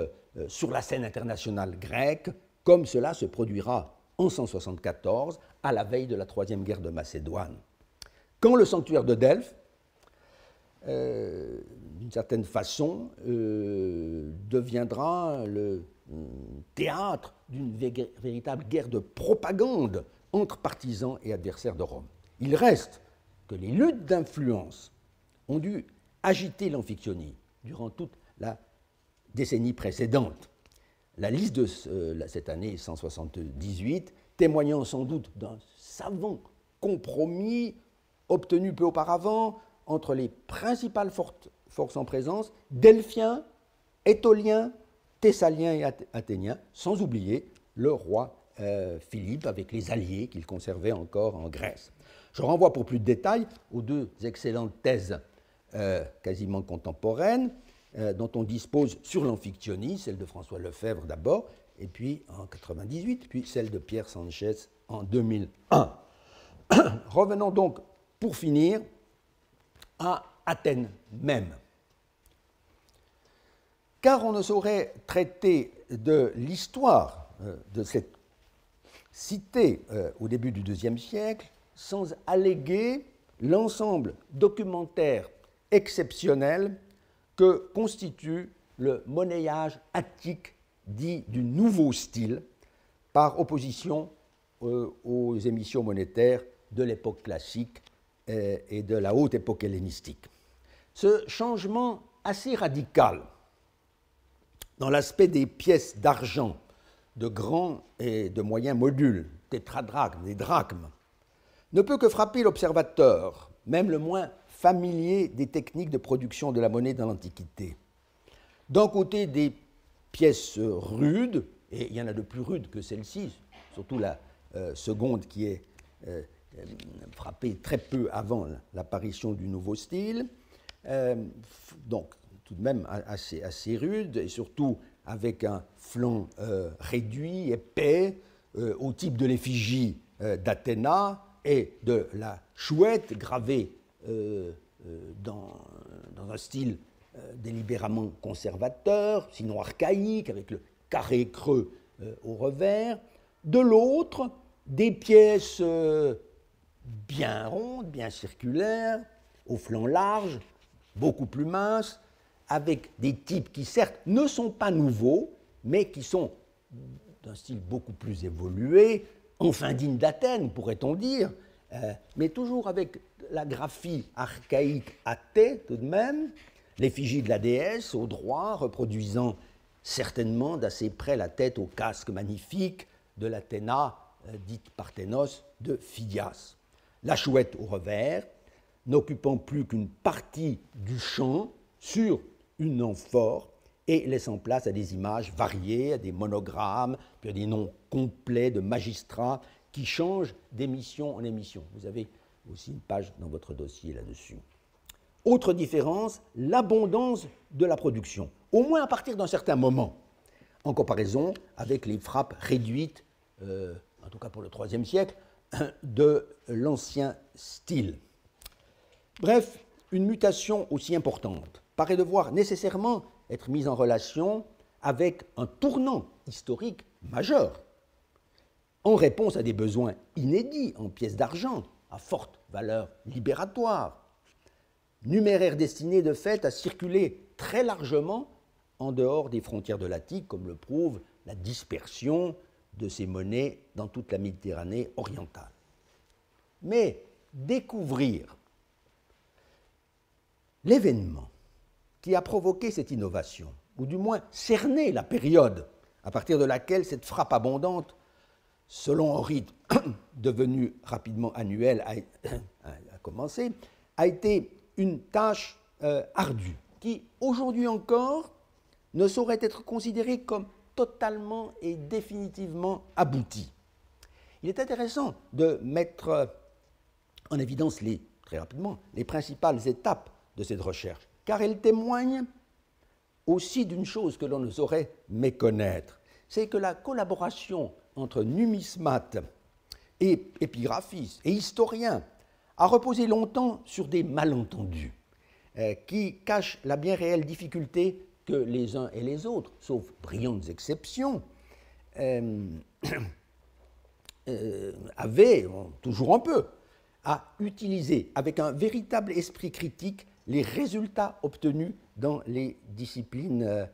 Speaker 1: sur la scène internationale grecque, comme cela se produira en 174, à la veille de la Troisième Guerre de Macédoine. Quand le sanctuaire de Delphes, d'une certaine façon, deviendra le théâtre d'une véritable guerre de propagande entre partisans et adversaires de Rome. Il reste que les luttes d'influence ont dû agiter l'amphictyonie durant toute la décennie précédente. La liste de cette année 178, témoignant sans doute d'un savant compromis obtenu peu auparavant entre les principales forces en présence, Delphiens, Étoliens, Thessaliens et Athéniens, sans oublier le roi Philippe avec les alliés qu'il conservait encore en Grèce. Je renvoie pour plus de détails aux deux excellentes thèses quasiment contemporaines dont on dispose sur l'amphictyonie, celle de François Lefebvre d'abord, et puis en 1998, puis celle de Pierre Sanchez en 2001. Revenons donc, pour finir, à Athènes même. Car on ne saurait traiter de l'histoire de cette cité au début du IIe siècle sans alléguer l'ensemble documentaire exceptionnel que constitue le monnayage attique dit du nouveau style par opposition aux émissions monétaires de l'époque classique et de la haute époque hellénistique. Ce changement assez radical dans l'aspect des pièces d'argent de grands et de moyens modules, tétradrachmes, des drachmes, ne peut que frapper l'observateur, même le moins familier des techniques de production de la monnaie dans l'Antiquité. D'un côté, des pièces rudes, et il y en a de plus rudes que celle-ci, surtout la seconde qui est frappée très peu avant l'apparition du nouveau style, donc tout de même assez rude, et surtout avec un flanc réduit, épais, au type de l'effigie d'Athéna et de la chouette gravée dans un style délibérément conservateur, sinon archaïque, avec le carré creux au revers. De l'autre, des pièces bien rondes, bien circulaires, au flanc large, beaucoup plus minces, avec des types qui, certes, ne sont pas nouveaux, mais qui sont d'un style beaucoup plus évolué, enfin digne d'Athènes, pourrait-on dire, mais toujours avec la graphie archaïque athée, tout de même, l'effigie de la déesse au droit, reproduisant certainement d'assez près la tête au casque magnifique de l'Athéna, dite Parthénos, de Phidias. La chouette au revers, n'occupant plus qu'une partie du champ sur une amphore et laissant place à des images variées, à des monogrammes, puis à des noms complets de magistrats qui changent d'émission en émission. Vous avez aussi une page dans votre dossier là-dessus. Autre différence, l'abondance de la production, au moins à partir d'un certain moment, en comparaison avec les frappes réduites, en tout cas pour le IIIe siècle, de l'ancien style. Bref, une mutation aussi importante paraît devoir nécessairement être mise en relation avec un tournant historique majeur, en réponse à des besoins inédits en pièces d'argent à forte valeur libératoire, numéraires destinés de fait à circuler très largement en dehors des frontières de l'Attique, comme le prouve la dispersion de ces monnaies dans toute la Méditerranée orientale. Mais découvrir l'événement qui a provoqué cette innovation, ou du moins cerner la période à partir de laquelle cette frappe abondante, selon un rythme devenu rapidement annuel, a commencé, a été une tâche ardue, qui aujourd'hui encore ne saurait être considérée comme totalement et définitivement aboutie. Il est intéressant de mettre en évidence très rapidement les principales étapes de cette recherche, car elles témoignent aussi d'une chose que l'on ne saurait méconnaître, c'est que la collaboration entre numismates et épigraphistes et historiens a reposé longtemps sur des malentendus qui cachent la bien réelle difficulté que les uns et les autres, sauf brillantes exceptions, avaient, toujours un peu, à utiliser avec un véritable esprit critique les résultats obtenus dans les disciplines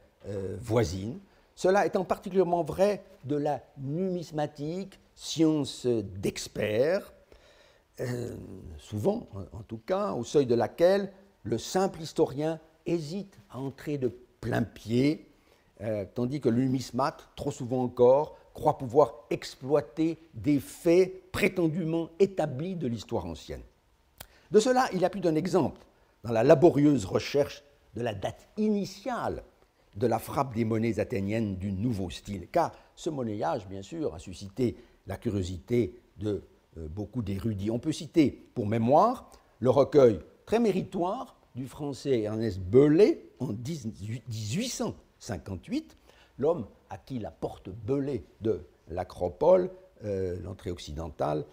Speaker 1: voisines. Cela étant particulièrement vrai de la numismatique, science d'experts, souvent en tout cas, au seuil de laquelle le simple historien hésite à entrer de plein pied, tandis que le numismate, trop souvent encore, croit pouvoir exploiter des faits prétendument établis de l'histoire ancienne. De cela, il y a plus d'un exemple dans la laborieuse recherche de la date initiale de la frappe des monnaies athéniennes du nouveau style, car ce monnayage, bien sûr, a suscité la curiosité de beaucoup d'érudits. On peut citer, pour mémoire, le recueil très méritoire du français Ernest Bellet en 1858 l'homme à qui la porte belée de l'Acropole, l'entrée occidentale,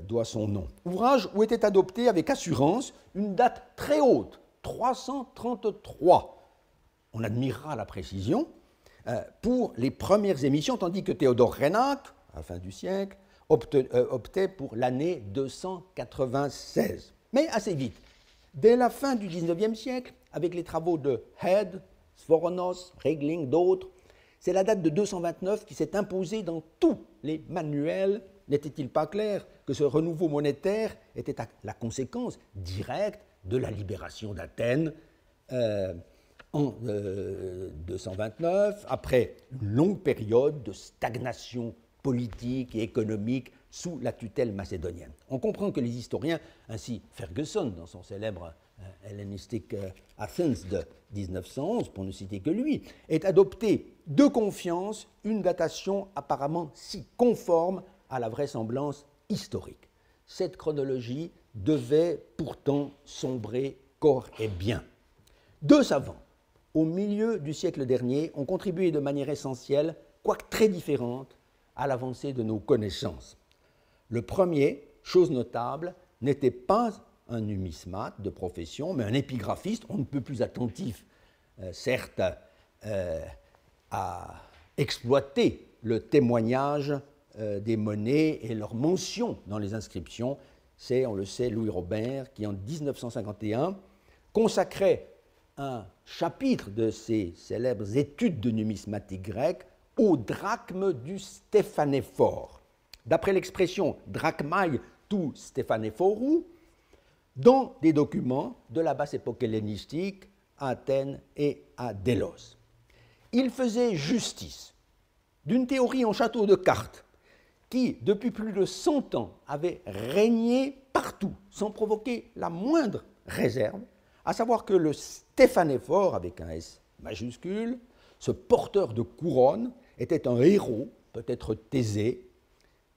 Speaker 1: doit son nom. Ouvrage où était adopté avec assurance une date très haute, 333. On admirera la précision pour les premières émissions, tandis que Théodore Reinach, à la fin du siècle, optait pour l'année 296. Mais assez vite, dès la fin du XIXe siècle, avec les travaux de Head, Svoronos, Regling, d'autres, c'est la date de 229 qui s'est imposée dans tous les manuels. N'était-il pas clair que ce renouveau monétaire était la conséquence directe de la libération d'Athènes en 229, après une longue période de stagnation politique et économique sous la tutelle macédonienne. On comprend que les historiens, ainsi Ferguson dans son célèbre Hellenistic Athens de 1911, pour ne citer que lui, ait adopté de confiance une datation apparemment si conforme à la vraisemblance historique. Cette chronologie devait pourtant sombrer corps et bien. Deux savants, au milieu du siècle dernier, ont contribué de manière essentielle, quoique très différente, à l'avancée de nos connaissances. Le premier, chose notable, n'était pas un numismate de profession, mais un épigraphiste, on ne peut plus attentif, certes, à exploiter le témoignage des monnaies et leur mention dans les inscriptions. C'est, on le sait, Louis Robert qui, en 1951, consacrait un chapitre de ses célèbres études de numismatique grecque au drachme du Stéphanéphore. D'après l'expression drachmai tou Stéphanéphorou, dans des documents de la basse époque hellénistique à Athènes et à Délos. Il faisait justice d'une théorie en château de cartes qui, depuis plus de 100 ans, avait régné partout, sans provoquer la moindre réserve, à savoir que le Stéphanéphore, avec un S majuscule, ce porteur de couronne, était un héros, peut-être Thésée,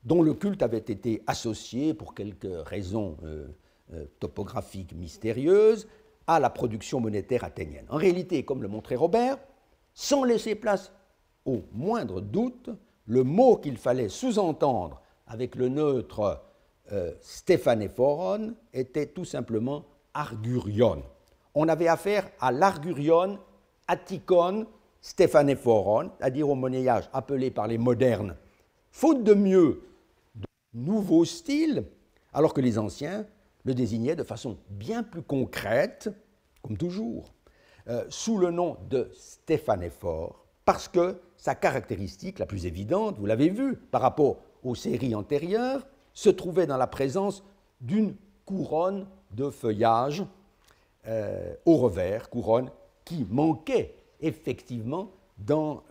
Speaker 1: dont le culte avait été associé, pour quelques raisons topographiques mystérieuses, à la production monétaire athénienne. En réalité, comme le montrait Robert, sans laisser place au moindre doute, le mot qu'il fallait sous-entendre avec le neutre Stéphanéphoron était tout simplement argurion. On avait affaire à l'argurion Atticon Stéphanéphoron, c'est-à-dire au monnayage appelé par les modernes, faute de mieux, de nouveau style, alors que les anciens le désignaient de façon bien plus concrète, comme toujours, sous le nom de Stéphanéphore, parce que sa caractéristique la plus évidente, vous l'avez vu, par rapport aux séries antérieures, se trouvait dans la présence d'une couronne de feuillage au revers, couronne qui manquait effectivement dans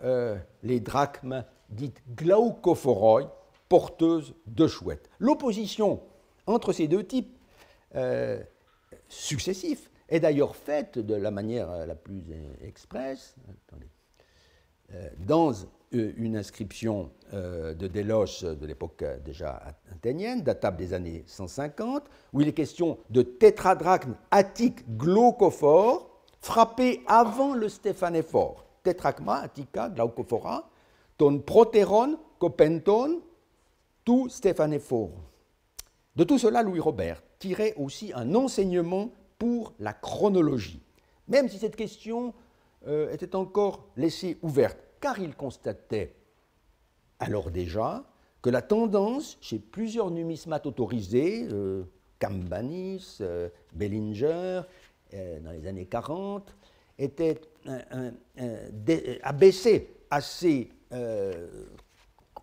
Speaker 1: les drachmes dites glaucophoroi, porteuses de chouettes. L'opposition entre ces deux types successifs est d'ailleurs faite de la manière la plus expresse. Dans une inscription de Délos de l'époque déjà athénienne, datable des années 150, où il est question de tétradrachme attique glaucophore, frappé avant le Stéphanéphore. Tétrachma, attica, glaucophora, ton proteron, copenton, tout Stéphanéphore. De tout cela, Louis Robert tirait aussi un enseignement pour la chronologie, même si cette question était encore laissée ouverte, car il constatait alors déjà que la tendance chez plusieurs numismates autorisés, Cambanis, Bellinger, dans les années 40, était à baisser assez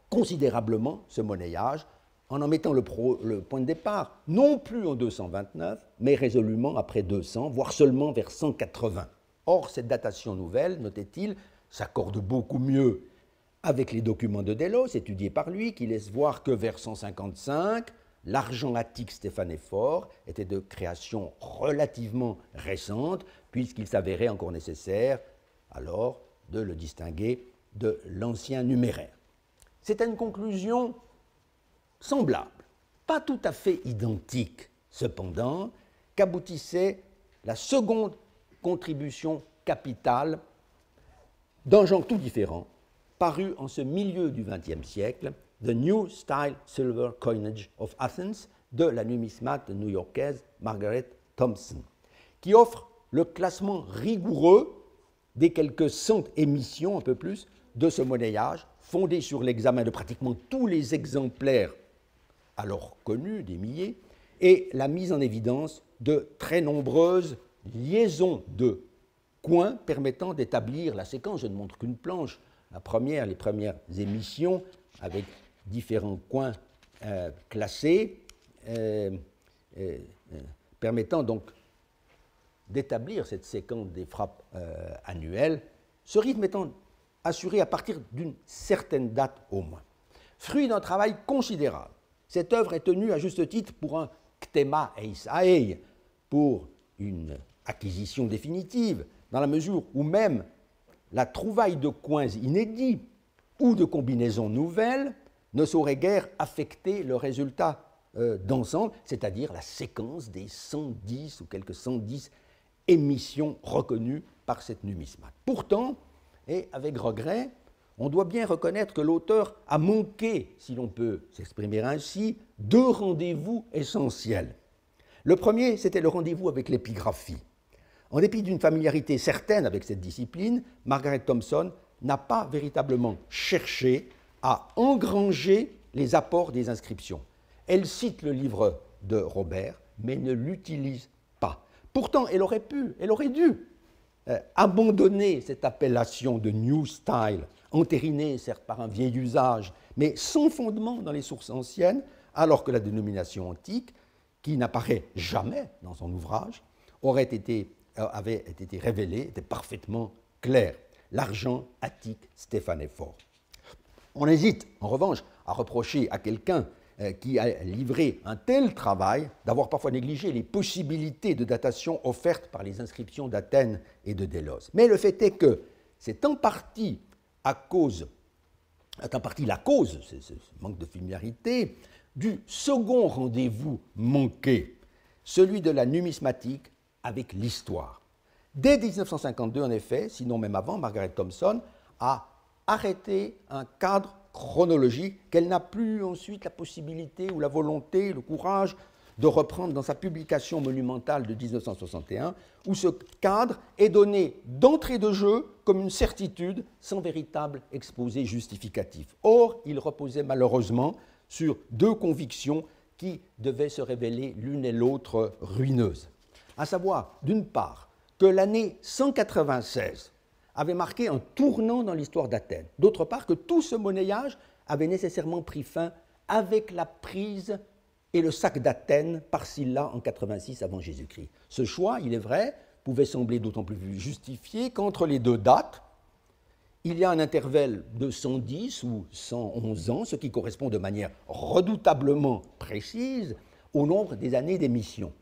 Speaker 1: considérablement ce monnayage, en mettant le point de départ, non plus en 229, mais résolument après 200, voire seulement vers 180. Or, cette datation nouvelle, notait-il, s'accorde beaucoup mieux avec les documents de Délos, étudiés par lui, qui laissent voir que vers 155, l'argent attique stéphanéphore était de création relativement récente, puisqu'il s'avérait encore nécessaire, alors, de le distinguer de l'ancien numéraire. C'est une conclusion semblable, pas tout à fait identique, cependant, qu'aboutissait la seconde contribution capitale d'un genre tout différent, paru en ce milieu du XXe siècle, The New Style Silver Coinage of Athens, de la numismate new-yorkaise Margaret Thompson, qui offre le classement rigoureux des quelques 100 émissions, un peu plus, de ce monnayage, fondé sur l'examen de pratiquement tous les exemplaires alors connus, des milliers, et la mise en évidence de très nombreuses liaisons de coins permettant d'établir la séquence. Je ne montre qu'une planche. Les premières émissions avec différents coins classés, permettant donc d'établir cette séquence des frappes annuelles, ce rythme étant assuré à partir d'une certaine date au moins. Fruit d'un travail considérable, cette œuvre est tenue à juste titre pour un ktema eis aei, pour une acquisition définitive, dans la mesure où même la trouvaille de coins inédits ou de combinaisons nouvelles ne saurait guère affecter le résultat d'ensemble, c'est-à-dire la séquence des 110 ou quelques 110 émissions reconnues par cette numismate. Pourtant, et avec regret, on doit bien reconnaître que l'auteur a manqué, si l'on peut s'exprimer ainsi, deux rendez-vous essentiels. Le premier, c'était le rendez-vous avec l'épigraphie. En dépit d'une familiarité certaine avec cette discipline, Margaret Thompson n'a pas véritablement cherché à engranger les apports des inscriptions. Elle cite le livre de Robert, mais ne l'utilise pas. Pourtant, elle aurait dû abandonner cette appellation de New Style, entérinée certes par un vieil usage, mais sans fondement dans les sources anciennes, alors que la dénomination antique, qui n'apparaît jamais dans son ouvrage, avait été révélée, était parfaitement claire. L'argent attique stéphanéphore. On hésite, en revanche, à reprocher à quelqu'un qui a livré un tel travail d'avoir parfois négligé les possibilités de datation offertes par les inscriptions d'Athènes et de Délos. Mais le fait est que c'est en partie la cause, ce manque de familiarité, du second rendez-vous manqué, celui de la numismatique avec l'histoire. Dès 1952, en effet, sinon même avant, Margaret Thompson a arrêté un cadre chronologique qu'elle n'a plus ensuite la possibilité ou la volonté, le courage de reprendre dans sa publication monumentale de 1961, où ce cadre est donné d'entrée de jeu comme une certitude sans véritable exposé justificatif. Or, il reposait malheureusement sur deux convictions qui devaient se révéler l'une et l'autre ruineuses. À savoir, d'une part, que l'année 196 avait marqué un tournant dans l'histoire d'Athènes. D'autre part, que tout ce monnayage avait nécessairement pris fin avec la prise et le sac d'Athènes par Sylla en 86 avant Jésus-Christ. Ce choix, il est vrai, pouvait sembler d'autant plus justifié qu'entre les deux dates, il y a un intervalle de 110 ou 111 ans, ce qui correspond de manière redoutablement précise au nombre des années d'émission.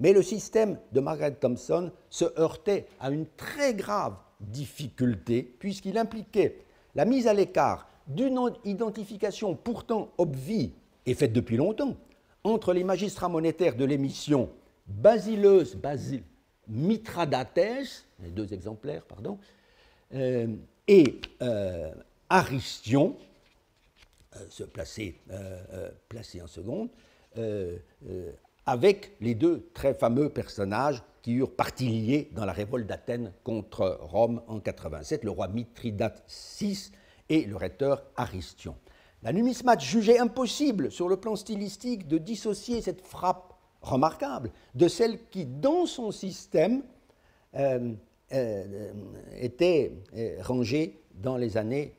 Speaker 1: Mais le système de Margaret Thompson se heurtait à une très grave difficulté, puisqu'il impliquait la mise à l'écart d'une identification pourtant obvie et faite depuis longtemps entre les magistrats monétaires de l'émission Basileus Mithridates, les deux exemplaires, pardon, et Aristion, placé en seconde, avec les deux très fameux personnages qui eurent partie liée dans la révolte d'Athènes contre Rome en 87, le roi Mithridate VI et le rhéteur Aristion. La numismate jugeait impossible, sur le plan stylistique, de dissocier cette frappe remarquable de celle qui, dans son système, était rangée dans les années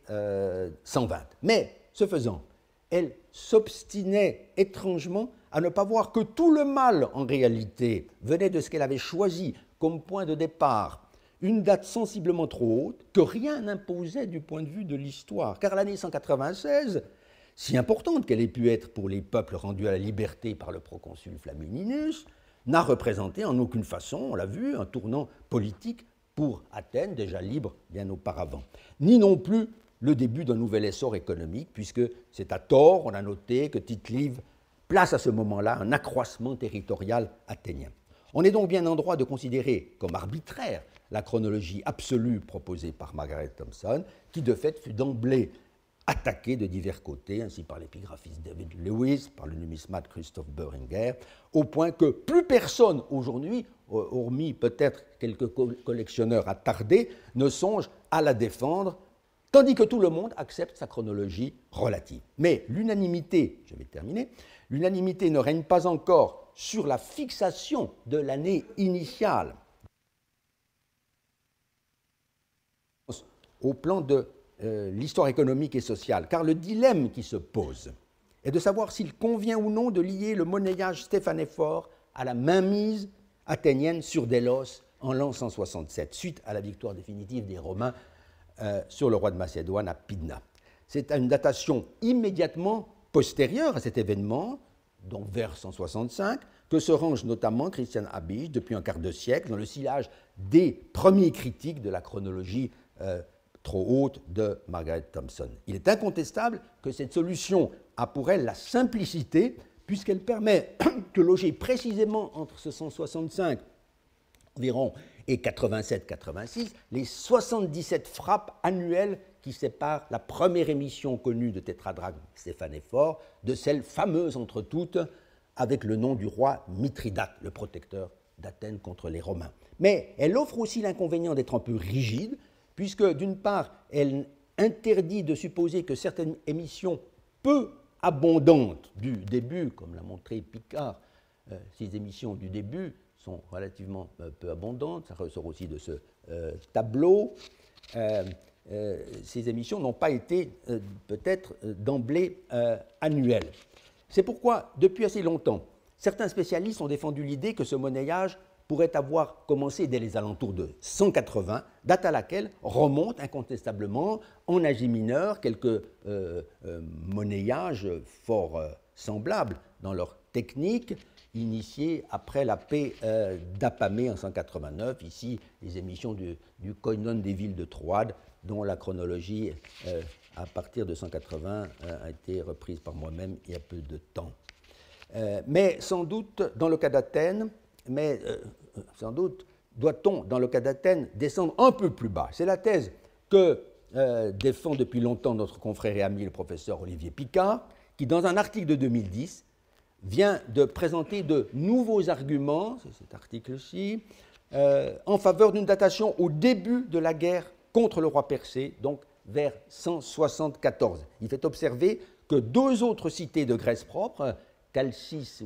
Speaker 1: 120. Mais, ce faisant, elle s'obstinait étrangement à ne pas voir que tout le mal, en réalité, venait de ce qu'elle avait choisi comme point de départ, une date sensiblement trop haute, que rien n'imposait du point de vue de l'histoire. Car l'année 196, si importante qu'elle ait pu être pour les peuples rendus à la liberté par le proconsul Flamininus, n'a représenté en aucune façon, on l'a vu, un tournant politique pour Athènes, déjà libre bien auparavant, ni non plus le début d'un nouvel essor économique, puisque c'est à tort, on a noté que Tite-Live place à ce moment-là un accroissement territorial athénien. On est donc bien en droit de considérer comme arbitraire la chronologie absolue proposée par Margaret Thompson, qui de fait fut d'emblée attaquée de divers côtés, ainsi par l'épigraphiste David Lewis, par le numismate Christoph Boehringer, au point que plus personne aujourd'hui, hormis peut-être quelques collectionneurs attardés, ne songe à la défendre, tandis que tout le monde accepte sa chronologie relative. Mais l'unanimité, je vais terminer, l'unanimité ne règne pas encore sur la fixation de l'année initiale au plan de l'histoire économique et sociale, car le dilemme qui se pose est de savoir s'il convient ou non de lier le monnayage stéphanéphore à la mainmise athénienne sur Délos en l'an 167, suite à la victoire définitive des Romains sur le roi de Macédoine à Pydna. C'est une datation immédiatement postérieure à cet événement, donc vers 165, que se range notamment Christian Habicht depuis un quart de siècle dans le sillage des premiers critiques de la chronologie trop haute de Margaret Thompson. Il est incontestable que cette solution a pour elle la simplicité, puisqu'elle permet de loger précisément entre ce 165 environ et 87-86 les 77 frappes annuelles qui séparent la première émission connue de tétradrachme stéphanéphore de celle fameuse entre toutes avec le nom du roi Mithridate, le protecteur d'Athènes contre les Romains. Mais elle offre aussi l'inconvénient d'être un peu rigide, puisque d'une part, elle interdit de supposer que certaines émissions peu abondantes du début, comme l'a montré Picard, ces émissions du début sont relativement peu abondantes, ça ressort aussi de ce tableau. Ces émissions n'ont pas été peut-être d'emblée annuelles. C'est pourquoi, depuis assez longtemps, certains spécialistes ont défendu l'idée que ce monnayage pourrait avoir commencé dès les alentours de 180, date à laquelle remontent incontestablement en Asie mineure quelques monnayages fort semblables dans leur technique, initiés après la paix d'Apamée en 189, ici les émissions du koinon des villes de Troade, dont la chronologie à partir de 180 a été reprise par moi-même il y a peu de temps. Mais sans doute, dans le cas d'Athènes, sans doute, doit-on, dans le cas d'Athènes, descendre un peu plus bas. C'est la thèse que défend depuis longtemps notre confrère et ami, le professeur Olivier Picard, qui, dans un article de 2010, vient de présenter de nouveaux arguments, c'est cet article-ci, en faveur d'une datation au début de la guerre contre le roi Persée, donc vers 174. Il fait observer que deux autres cités de Grèce propre, Chalcis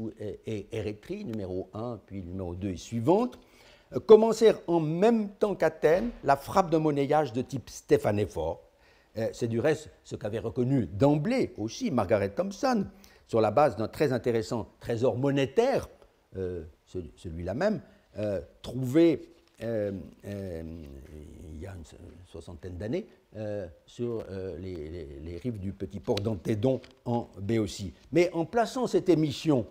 Speaker 1: et Érétrie, numéro 1, puis numéro 2 et suivante, commencèrent en même temps qu'Athènes la frappe de monnayage de type stéphanéphore. C'est du reste ce qu'avait reconnu d'emblée aussi Margaret Thompson, sur la base d'un très intéressant trésor monétaire, celui-là même, trouvé il y a une soixantaine d'années sur les rives du petit port d'Antédon en Béotie. Mais en plaçant cette émission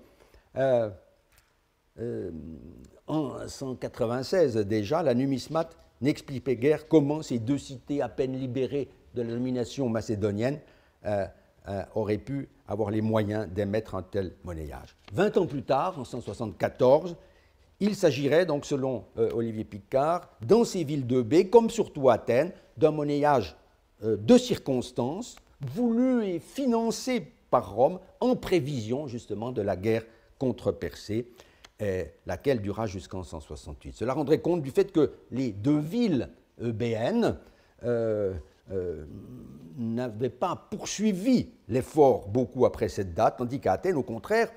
Speaker 1: en 196 déjà, la numismate n'expliquait guère comment ces deux cités à peine libérées de la domination macédonienne auraient pu avoir les moyens d'émettre un tel monnayage. 20 ans plus tard, en 174, il s'agirait donc, selon Olivier Picard, dans ces villes de baie, comme surtout à Athènes, d'un monnayage de circonstances, voulu et financé par Rome en prévision justement de la guerre contre Persée, laquelle dura jusqu'en 168. Cela rendrait compte du fait que les deux villes eubéennes n'avaient pas poursuivi l'effort beaucoup après cette date, tandis qu'à Athènes, au contraire,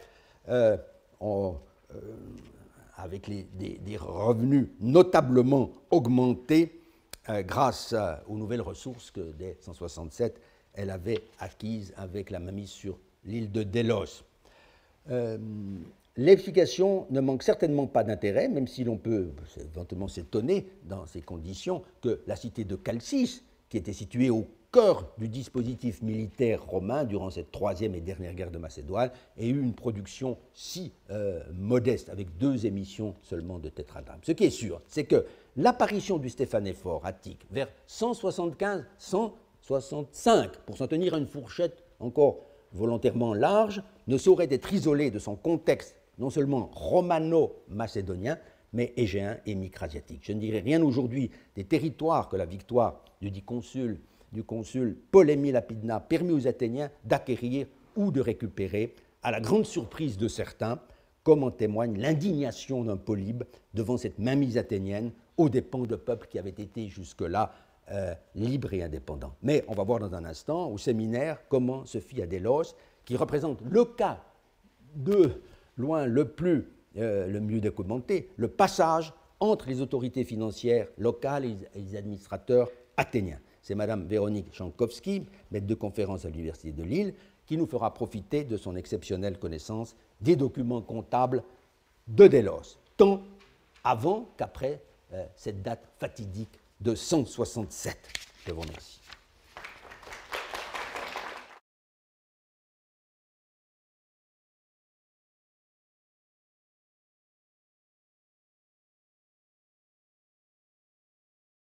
Speaker 1: avec des revenus notablement augmentés grâce aux nouvelles ressources que dès 167 elle avait acquises avec la mainmise sur l'île de Délos. L'explication ne manque certainement pas d'intérêt, même si l'on peut éventuellement s'étonner dans ces conditions que la cité de Chalcis, qui était située au cœur du dispositif militaire romain durant cette troisième et dernière guerre de Macédoine, ait eu une production si modeste, avec 2 émissions seulement de tétradrachme. Ce qui est sûr, c'est que l'apparition du stéphanéphore attique vers 175-165, pour s'en tenir à une fourchette encore volontairement large, ne saurait être isolée de son contexte non seulement romano-macédonien, mais égéen et micrasiatique. Je ne dirai rien aujourd'hui des territoires que la victoire du consul Polémie Lapidna permit aux Athéniens d'acquérir ou de récupérer, à la grande surprise de certains, comme en témoigne l'indignation d'un Polybe devant cette mainmise athénienne aux dépens de peuples qui avaient été jusque-là libres et indépendants. Mais on va voir dans un instant, au séminaire, comment se fit à Délos, qui représente le cas de loin le mieux documenté, le passage entre les autorités financières locales et les administrateurs athéniens. C'est Mme Véronique Jankowski, maître de conférence à l'Université de Lille, qui nous fera profiter de son exceptionnelle connaissance des documents comptables de Délos, tant avant qu'après cette date fatidique de 167. Je vous remercie.